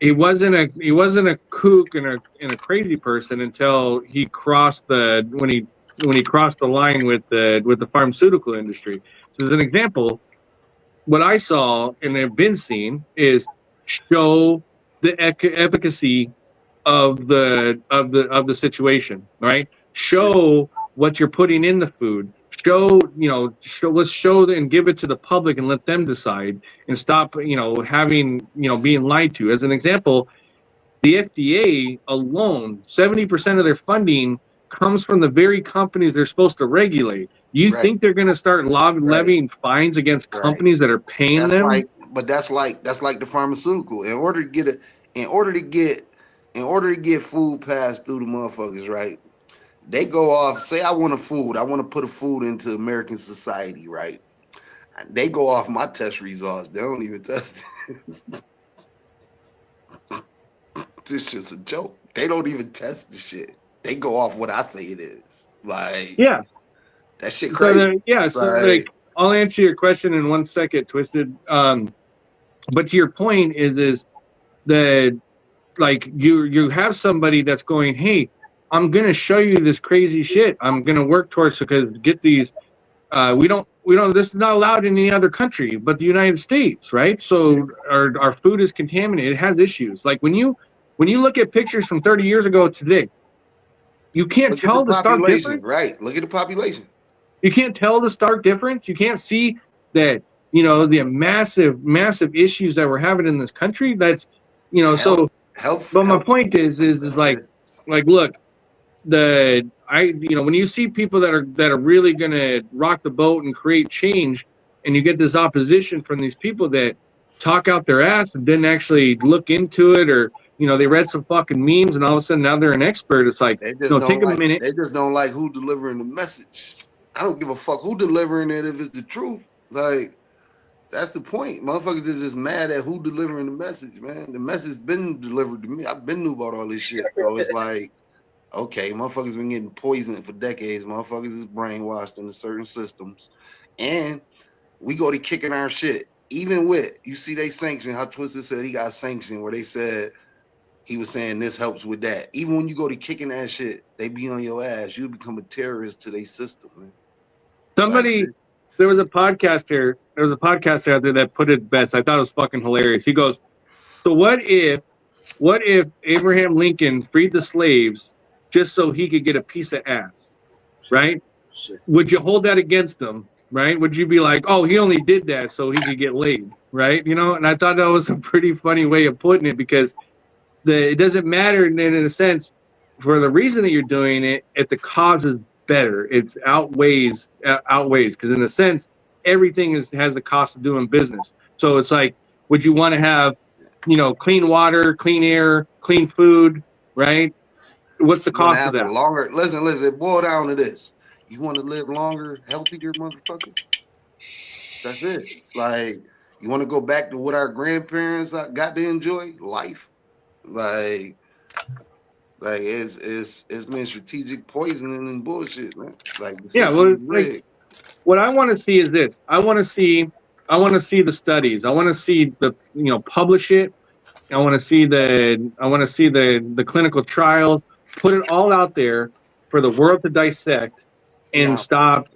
he wasn't a kook and a crazy person until he crossed when he crossed the line with the pharmaceutical industry. So as an example, what I saw and have been seen is show the efficacy of the situation, right? Show what you're putting in the food. Let's show and give it to the public and let them decide and stop, having, being lied to. As an example, the FDA alone, 70% of their funding comes from the very companies they're supposed to regulate. You think they're going to start levying fines against companies that are paying them? That's like the pharmaceutical. In order to get food passed through the motherfuckers, right? They go off, say I want to put a food into American society, right? They go off my test results. They don't even test it. This shit's a joke. They don't even test the shit. They go off what I say it is. Like, yeah, that shit crazy. So like I'll answer your question in 1 second, Twisted. But to your point is that like you have somebody that's going, hey, I'm gonna show you this crazy shit. I'm gonna work towards because get these. We don't. This is not allowed in any other country but the United States, right? So our food is contaminated. It has issues. Like when you look at pictures from 30 years ago to today, you can't Look at tell the the stark population, difference. right? Look at the population. You can't tell the stark difference. You can't see that, the massive issues that we're having in this country. That's, so. Health. But my point is like look, when you see people that are really gonna rock the boat and create change, and you get this opposition from these people that talk out their ass and didn't actually look into it, or they read some fucking memes and all of a sudden now they're an expert. It's like, They just no, don't take a like. minute. They just don't like who delivering the message. I don't give a fuck who delivering it if it's the truth. Like, that's the point. Motherfuckers is just mad at who delivering the message, man. The message been delivered to me. I've been knew about all this shit. So it's like, okay, motherfuckers been getting poisoned for decades. Motherfuckers is brainwashed into certain systems. And we go to kicking our shit. Even with, you see they sanction, how Twisted said he got sanctioned, where they said he was saying this helps with that. Even when you go to kicking that shit, they be on your ass. You become a terrorist to their system, man. Somebody, there was a podcaster out there that put it best. I thought it was fucking hilarious. He goes, so what if Abraham Lincoln freed the slaves just so he could get a piece of ass, right? Shit. Would you hold that against him, right? Would you be like, oh, he only did that so he could get laid, right? And I thought that was a pretty funny way of putting it, because it doesn't matter in a sense for the reason that you're doing it if the cause is better. It outweighs because in a sense everything has the cost of doing business. So it's like, would you want to have clean water, clean air, clean food, right? What's the cost of that? Longer. Listen. It boil down to this: you want to live longer, healthier, motherfucker. That's it. Like, you want to go back to what our grandparents got to enjoy, life. Like it's been strategic poisoning and bullshit, man. Like, what I want to see is this. I want to see the studies. I want to see the publish it. I want to see the clinical trials. Put it all out there for the world to dissect and stop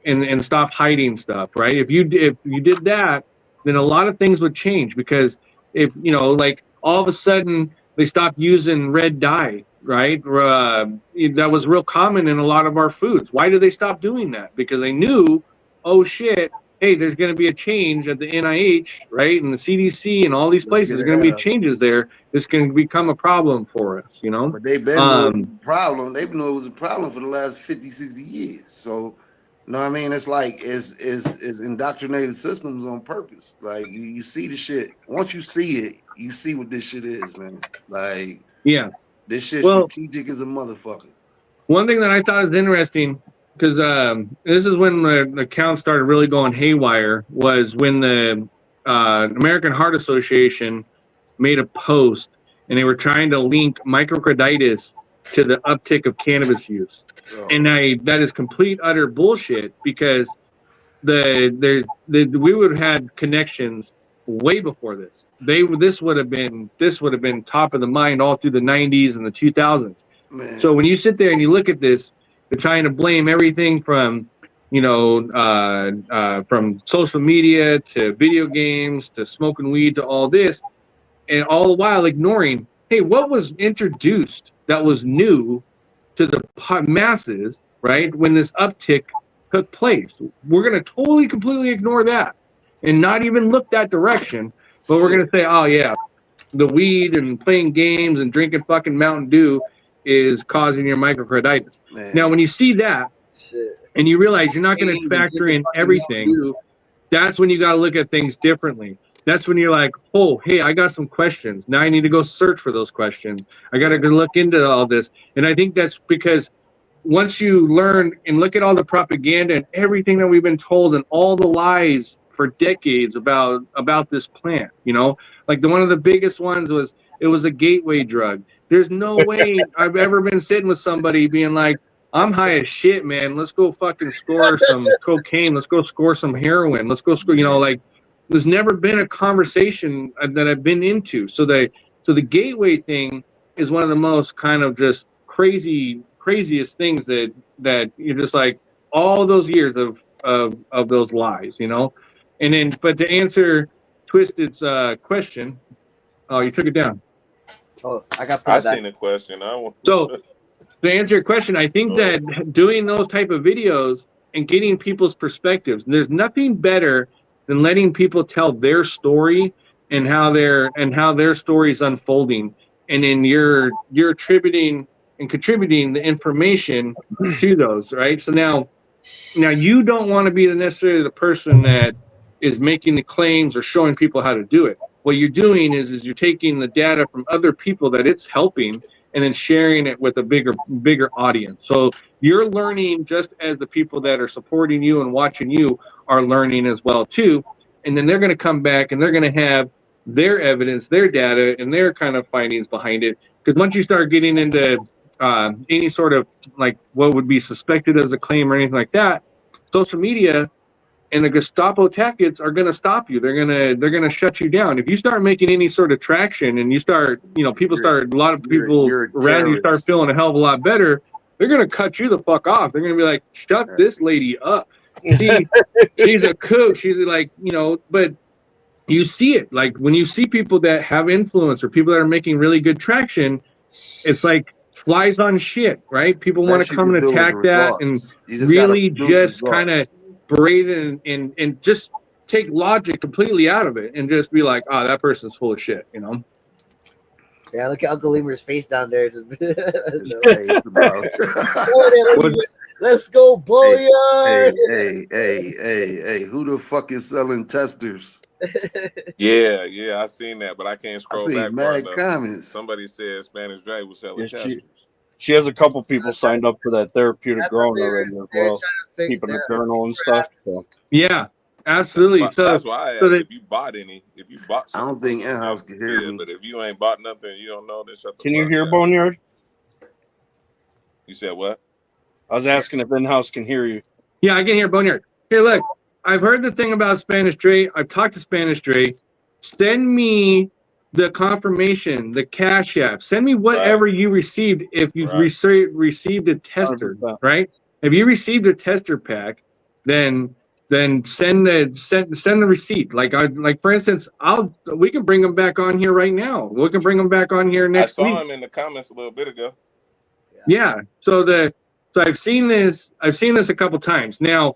hiding stuff, right? If you did that, then a lot of things would change, because if like all of a sudden they stopped using red dye, right? That was real common in a lot of our foods. Why did they stop doing that? Because they knew, oh shit, hey, there's going to be a change at the NIH, right? And the CDC and all these places. There's going to be changes there. It's going to become a problem for us, But they've been a problem. They've known it was a problem for the last 50, 60 years. So, I mean? It's like, it's indoctrinated systems on purpose. Like, you see the shit. Once you see it, you see what this shit is, man. Like, yeah, this shit strategic as a motherfucker. One thing that I thought is interesting, because this is when the account started really going haywire, was when the American Heart Association made a post, and they were trying to link myocarditis to the uptick of cannabis use. Oh. And that is complete utter bullshit, because we would have had connections way before this. This would have been top of the mind all through the 90s and the 2000s. Man. So when you sit there and you look at this, they're trying to blame everything from from social media to video games to smoking weed to all this, and all the while ignoring, hey, what was introduced that was new to the masses, right, when this uptick took place? We're going to totally, completely ignore that and not even look that direction, but we're going to say, oh, yeah, the weed and playing games and drinking fucking Mountain Dew is causing your myocarditis. Man. Now, when you see that and you realize you're not going to factor in everything, that's when you got to look at things differently. That's when you're like, oh, hey, I got some questions. Now I need to go search for those questions. I got to go look into all this. And I think that's because once you learn and look at all the propaganda and everything that we've been told and all the lies for decades about this plant, like one of the biggest ones was it was a gateway drug. There's no way I've ever been sitting with somebody being like, I'm high as shit, man. Let's go fucking score some cocaine. Let's go score some heroin. Let's go score, like, there's never been a conversation that I've been into. So the gateway thing is one of the most kind of just craziest things that you're just like all those years of those lies, you know. And then, but to answer Twisted's question, oh, you took it down. Oh, I got I put back. seen a question. I want So to answer your question, I think that doing those type of videos and getting people's perspectives, there's nothing better than letting people tell their story and how their story is unfolding, and then you're attributing and contributing the information to those, right? So now you don't want to be necessarily the person that is making the claims or showing people how to do it. What you're doing is you're taking the data from other people that it's helping and then sharing it with a bigger audience. So you're learning just as the people that are supporting you and watching you are learning as well too. And then they're going to come back and they're going to have their evidence, their data, and their kind of findings behind it. Because once you start getting into any sort of like what would be suspected as a claim or anything like that, social media and the Gestapo tactics are going to stop you. They're gonna shut you down if you start making any sort of traction and you start, you know, people start, a lot of people around you start feeling a hell of a lot better. They're gonna cut you the fuck off. They're gonna be like, shut this lady up. She's a kook. She's like, you know, but you see it like when you see people that have influence or people that are making really good traction, it's like flies on shit, right? People want to come and attack that and really just kind of berate it and just take logic completely out of it and just be like, oh, that person's full of shit, you know? Yeah, look at Uncle Lemur's face down there. Let's go, Boyard! Hey, who the fuck is selling testers? Yeah, I seen that, but I can't scroll back far enough. Comments. Somebody said Spanish Dre was selling testers. She has a couple people signed up for that therapeutic growing already as well, keeping a journal and stuff. So. Yeah, absolutely. That's why I asked if you bought any. If you bought something. I don't think in-house can hear me. But if you ain't bought nothing, you don't know, then shut the Can you fuck hear up. Boneyard? You said what? I was asking if in-house can hear you. Yeah, I can hear Boneyard. Here, look, I've heard the thing about Spanish Dre. I've talked to Spanish Dre. Send me the confirmation, the Cash App. Send me whatever you received if you received a tester, 100%. right? If you received a tester pack, then send the receipt. Like for instance, we can bring them back on here right now. We can bring them back on here next week. I saw him in the comments a little bit ago. Yeah. So I've seen this a couple times. Now,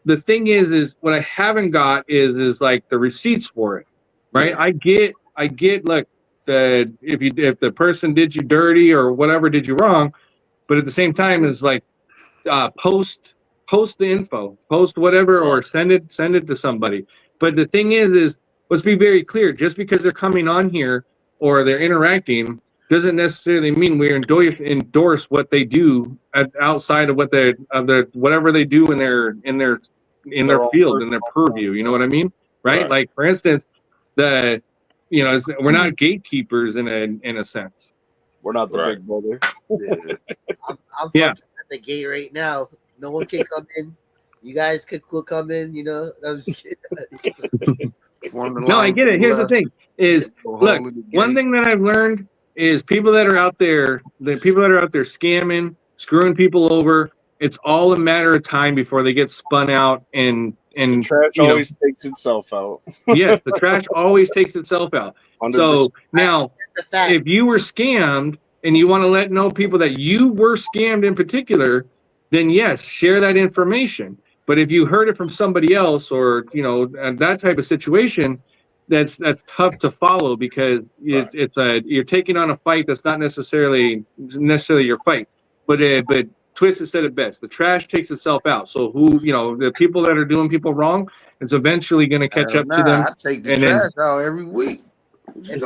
the thing is what I haven't got is like the receipts for it, right? Yeah. I get like if the person did you dirty or whatever did you wrong, but at the same time it's like post the info, post whatever, or send it to somebody. But the thing is let's be very clear. Just because they're coming on here or they're interacting doesn't necessarily mean we endorse what they do outside of whatever they do in their field, in their purview. You know what I mean, right? Like for instance, we're not gatekeepers in a sense. We're not the big brother. I'm at the gate right now. No one can come in. You guys could come in. You know, I'm just kidding. No, I get it. Here's the thing: look, one thing that I've learned is people that are out there scamming, screwing people over. It's all a matter of time before they get spun out and the trash always takes itself out. Yes, the trash always takes itself out. 100%. So now, if you were scammed and you want to let know people that you were scammed in particular, then yes, share that information. But if you heard it from somebody else or that type of situation, that's tough to follow because you're taking on a fight that's not necessarily your fight. But Twisted said it best. The trash takes itself out. So the people that are doing people wrong, it's eventually going to catch up to them. I take the trash out every week. We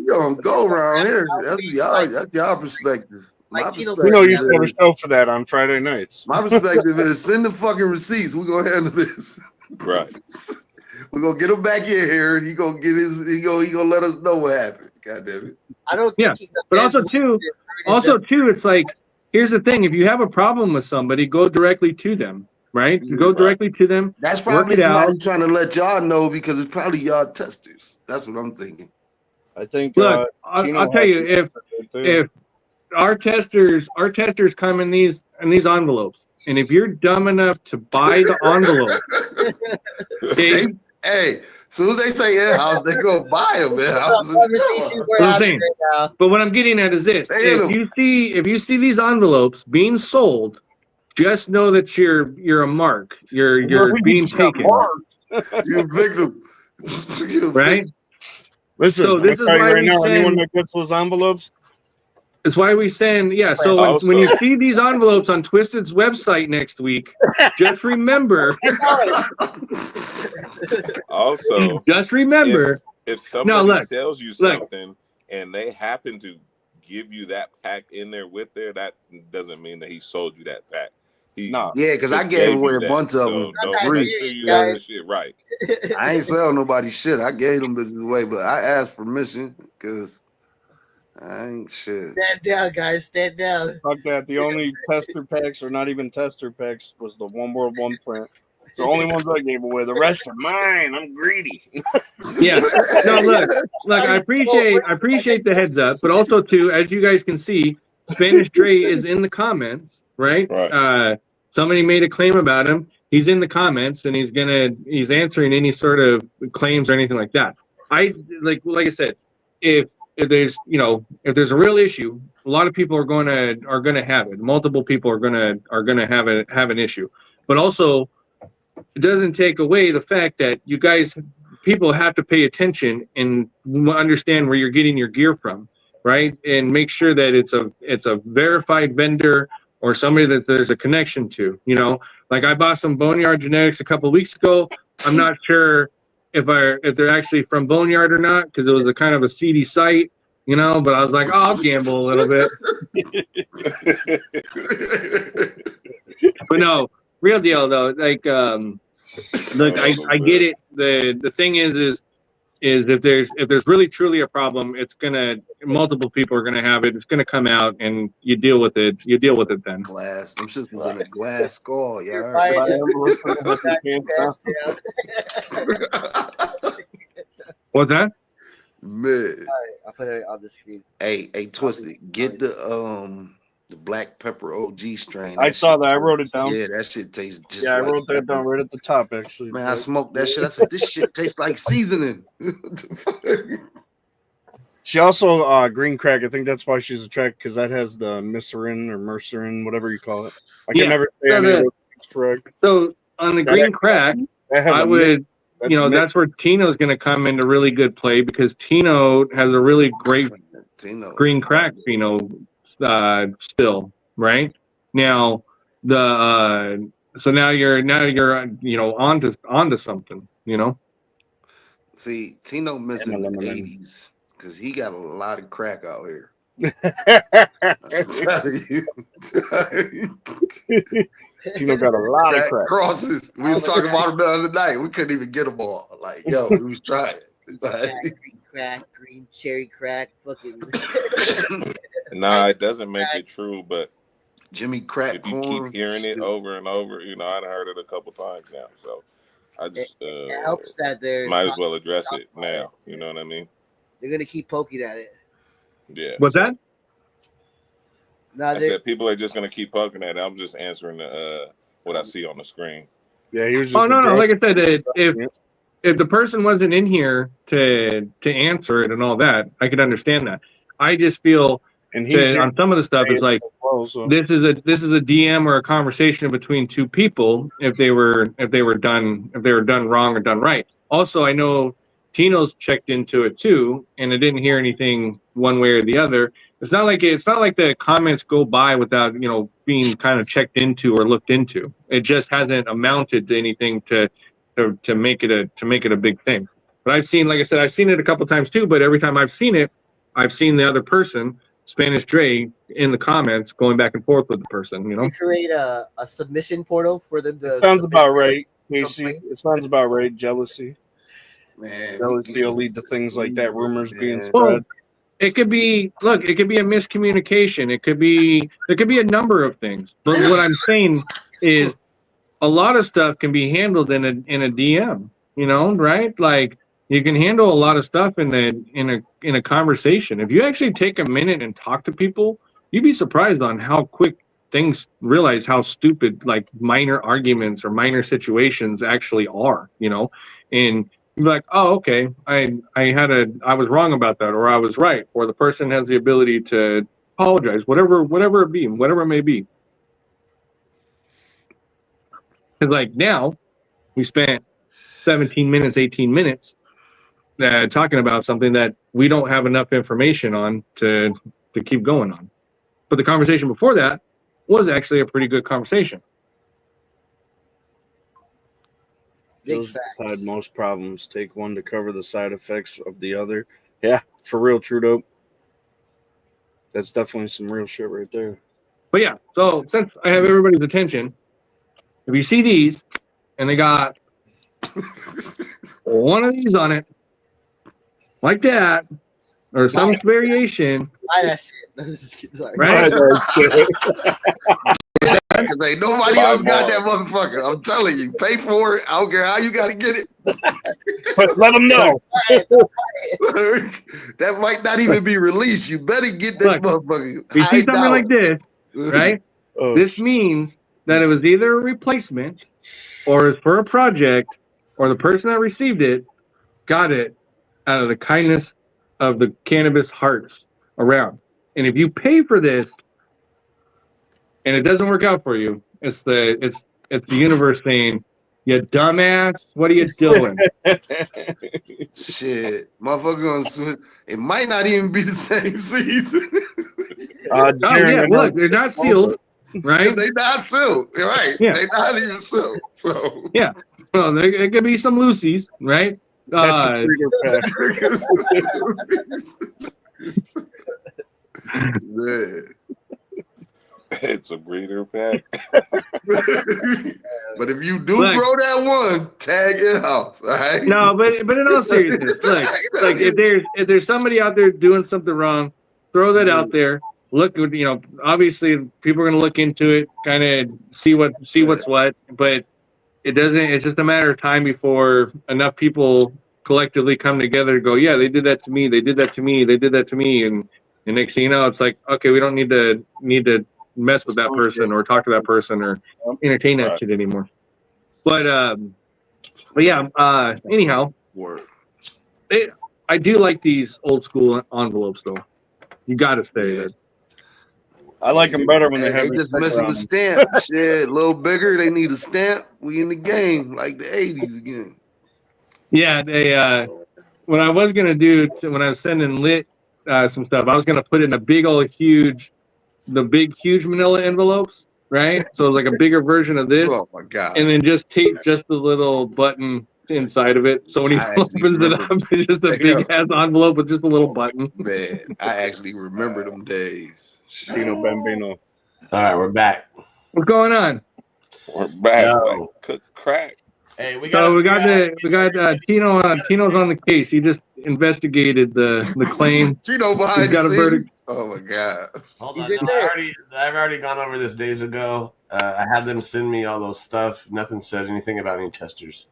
gonna go around here. That's y'all perspective. We know you have a show for that on Friday nights. My perspective is send the fucking receipts. We're gonna handle this. Right. We're gonna get him back in here and he gonna let us know what happened. God damn it. I don't think but also too, it's like, here's the thing: if you have a problem with somebody, go directly to them, right? Go directly to them. That's probably somebody trying to let y'all know because it's probably y'all testers. That's what I'm thinking. I think. Look, Tino I'll tell has you, it too. if our testers come in these envelopes, and if you're dumb enough to buy the envelope, okay, Hey, soon as they say in-house, they go buy them in-house. Conversation we're What I'm having saying. right now. but what I'm getting at is this: Damn. if you see these envelopes being sold, just know that you're a mark. You're being taken, You victim. You right? Listen, So I'm this gonna is tell you why right we now, anyone send. that gets those envelopes, That's why we send. Yeah. So when you see these envelopes on Twisted's website next week, just remember. Also, Just remember. if somebody sells you look. something and they happen to give you that pack in there with there, that doesn't mean that he sold you that pack. no. Yeah, because I just gave you away a that. bunch of So them. don't I'm make not sure you serious, got the shit right. I ain't sell nobody shit. I gave them bitches away, but I asked permission because I ain't shit. Stand down, guys. Stand down. Fuck that. The only tester packs, or not even tester packs, was the One World One plant. It's the only ones I gave away. The rest are mine. I'm greedy. Yeah. No, look. I appreciate the heads up, but also too, as you guys can see, Spanish Dre is in the comments, right? Right. Somebody made a claim about him. He's in the comments, and he's answering any sort of claims or anything like that. I like I said, if there's if there's a real issue, a lot of people are gonna have it. Multiple people are gonna have an issue, but also it doesn't take away the fact that people have to pay attention and understand where you're getting your gear from, right? And make sure that it's a verified vendor or somebody that there's a connection to. Like I bought some Boneyard Genetics a couple of weeks ago. I'm not sure if they're actually from Boneyard or not, because it was a kind of a seedy site, but I was like, oh, I'll gamble a little bit. But no, real deal though. Like, look, I get it. The thing is if there's really truly a problem, multiple people are gonna have it. It's gonna come out, and you deal with it. You deal with it then. Glass. Them shits was in a glass skull, y'all. You're right. What's that? Man. I'll put it on the screen. Hey, Twisted, get the black pepper OG strain. I saw that. I wrote it down. Yeah, that shit tastes just I like wrote that down right at the top, actually. Man, I smoked that shit. I said, this shit tastes like seasoning. She also green crack. I think that's why she's attracted, because that has the Mercerin or Mercerin, whatever you call it. I can never say any of those things correct. So on the green crack, I would, that's where Tino's going to come into really good play, because Tino has a really great green crack pheno still, right? Now so now you're onto something, See, Tino missing the 80s because he got a lot of crack out here. I'm telling you. Tino got a lot of crack. Crosses. We was talking about them the other night. We couldn't even get them all. Like, yo, we was trying. Green crack, green cherry crack, fucking. Nah, it doesn't make it true, but Jimmy Crack. If you keep hearing it over and over, I've heard it a couple times now. So I just it helps that they're might as well address it now. You know what I mean? They're gonna keep poking at it. Yeah. What's that? No, I said people are just gonna keep poking at it. I'm just answering what I see on the screen. Yeah, he was just. Oh no! Like I said, if the person wasn't in here to answer it and all that, I could understand that. I just feel on some of the stuff is like this is a DM or a conversation between two people if they were done wrong or done right. Also, I know Tino's checked into it too, and I didn't hear anything one way or the other. It's not like the comments go by without being kind of checked into or looked into. It just hasn't amounted to anything to make it a big thing. But I've seen, like I said, I've seen it a couple times too. But every time I've seen it, I've seen the other person, Spanish Dre, in the comments going back and forth with the person. You create a submission portal for them to. Sounds about right, Casey. It sounds about right. Jealousy. Man, jealousy will lead to things like that. Rumors being spread. Well, it could be a miscommunication. There could be a number of things. But what I'm saying is a lot of stuff can be handled in a DM, right? Like You can handle a lot of stuff in a conversation. If you actually take a minute and talk to people, you'd be surprised on how quick things realize how stupid like minor arguments or minor situations actually are, and you're like, oh, okay, I was wrong about that, or I was right, or the person has the ability to apologize, whatever it may be. Because like now we spent 17 minutes, 18 minutes talking about something that we don't have enough information on to keep going on. But the conversation before that was actually a pretty good conversation. Big Those facts. had most problems. Take one to cover the side effects of the other. Yeah, for real, Trudeau. That's definitely some real shit right there. But yeah, so since I have everybody's attention, if you see these and they got one of these on it, like that, or some variation, Buy that shit. I'm just kidding, sorry. right? Because ain't nobody else got that motherfucker. I'm telling you, pay for it. I don't care how you got to get it. But let them know. That might not even be released. You better get that motherfucker. If you see something like this, right? Oh, This means that it was either a replacement or it's for a project, or the person that received it got it out of the kindness of the cannabis hearts around. And if you pay for this and it doesn't work out for you, it's the universe saying, "You dumbass, what are you doing?" Shit, motherfucker gonna switch. It might not even be the same seeds. Oh yeah, look, they're not sealed, right? They not sealed. You're right. Yeah. They not even sealed. So Yeah. Well, there could be some loosies, right? That's a breeder pack. Man. It's a breeder pack. But if you do Look. grow that one, tag in house. All right. No, but in all seriousness, look, like if there's somebody out there doing something wrong, throw that out there. Look, obviously people are gonna look into it, kind of see what's what, but it doesn't. It's just a matter of time before enough people collectively come together to go, yeah, they did that to me, they did that to me, they did that to me, and next thing you know, it's like, okay, we don't need to mess with that person or talk to that person or entertain that shit anymore. But yeah. Anyhow, I do like these old school envelopes though. You got to say that. I like them better when they have. They just missing the stamp. Shit, a little bigger. They need a stamp. We in the game like the '80s again. Yeah, they. What I was gonna do when I was sending Lit some stuff, I was gonna put in a big old huge manila envelopes, right? So like a bigger version of this. Oh my god! And then just tape just the little button inside of it. So when he opens it up, it's just a big ass envelope with just a little button. Man, I actually remember them days. Tino Bambino. All right, we're back. What's going on? We're back. Yo. Like cook crack. Hey, we So got Tino. Tino's on the case. He just investigated the claim. Tino behind He's got the a scenes. verdict. Oh my god! Hold on. No, I've already gone over this days ago. I had them send me all those stuff. Nothing said anything about any testers.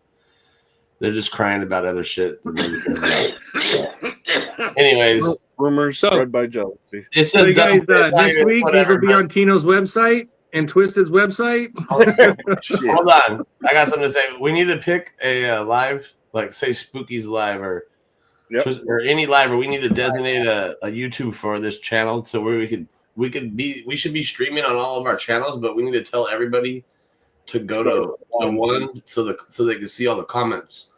They're just crying about other shit. Anyways, Rumors spread by jealousy. it's So just you guys, dumb. this week these will be on Tino's website and Twisted's website. Shit. Hold on, I got something to say. We need to pick a live, like say Spooky's live or any live, or we need to designate a YouTube for this channel to where we should be streaming on all of our channels, but we need to tell everybody to go to one so they can see all the comments.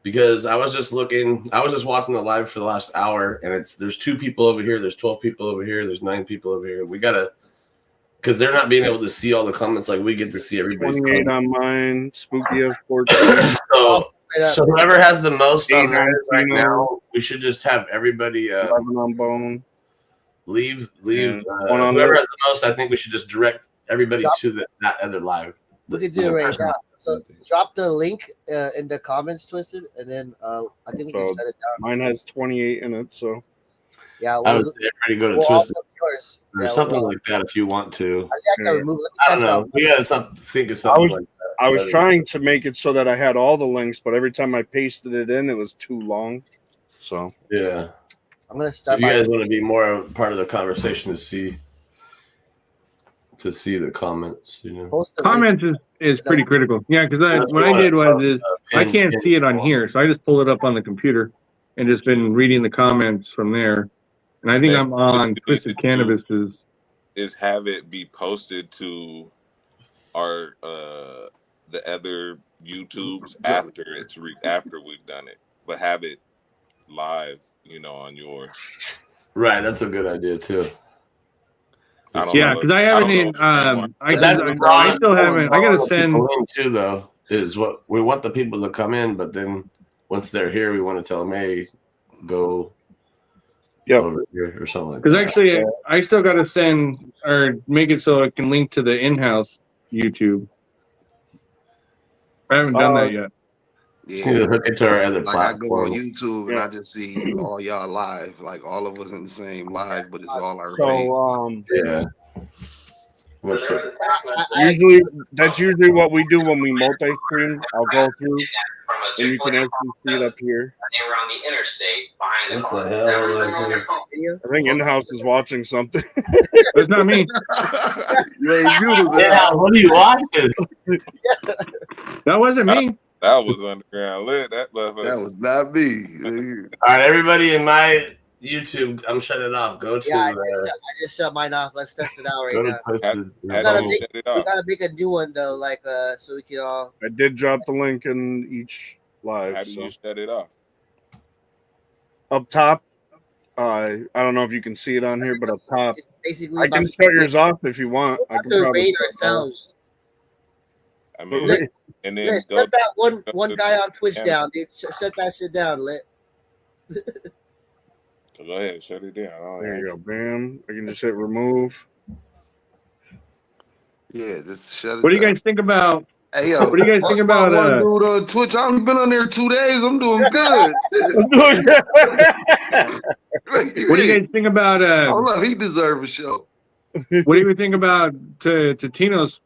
Because I was just watching the live for the last hour, and there's 2 people over here, there's 12 people over here, there's 9 people over here. We gotta, because they're not being able to see all the comments like we get to see everybody's 28 comments. on mine. Spooky of 14. So whoever has the most on Eight theirs right on now, we should just have everybody 11 on bone. leave. Yeah. One on Whoever there. has the most, I think we should just direct everybody to that other live. We could do it right now. So drop the link in the comments, Twisted, and then I think we can shut it down. Mine has 28 in it, so Yeah, I would say everybody go to we'll Twisted also yours. or Yeah, something like that if you want to. I gotta remove. Let me I test don't know. out. We gotta think of something like that. I was trying to make it so that I had all the links, but every time I pasted it in, it was too long. So Yeah. I'm gonna If start you my guys want to be more a part of the conversation to see the comments, you know. post the link. Comments is pretty critical. Yeah, because That's what I what did was is I pin- can't pin- see it on here, so I just pulled it up on the computer and just been reading the comments from there. And I think Man, I'm what on you need Twisted to do Cannabis's. is have it be posted to our the other YouTubes after after we've done it, but have it live, you know, on yours. Right, that's a good idea too. I don't Yeah, know. because I I haven't don't know in. if Springwater- But that's I still haven't. I gotta send. in too, though. Is what we want the people to come in, but then once they're here, we want to tell them, hey, go over here or something like Because that. actually, I still got to send or make it so it can link to the in-house YouTube. I haven't done that yet. Just need to hook it to our other Like I go on platform. YouTube and I just see all y'all live, like all of us in the same live, but it's all our page. So Yeah. usually that's usually what we do when we multi-screen. I'll go through and you can actually see it up here. They were on the interstate behind the What car. the hell? Everything on their phone. I think in-house is watching something. It's not me. You ain't beautiful. Yeah, what are you watching? That wasn't me. That was underground lit. That motherfucker. That was not me. All right, everybody in my YouTube, I'm shutting it off. Go to Yeah, I just shut mine off. Let's test it out go right to now. Twisted. Had gotta to make- shut it We off. gotta make a new one though, like so we can all. I did drop the link in each live. How do So you shut it off? up top, I don't know if you can see it on here, but up top, It's basically I can about shut yours off if you want. I to can probably rate shut it off. ourselves. I mean, Lit, and then Lit, go. shut that one to guy on Twitch camera. down, dude. Shut that shit down, Lit. Go ahead, shut it down. There you go. Bam. I can just hit remove. Yeah, just shut it What do you down. guys think about? Hey, yo, What do you guys think about? one dude on Twitch? I haven't been on there 2 days. I'm doing good. What do you guys think about? I love he deserve a show. What do you think about to Tino's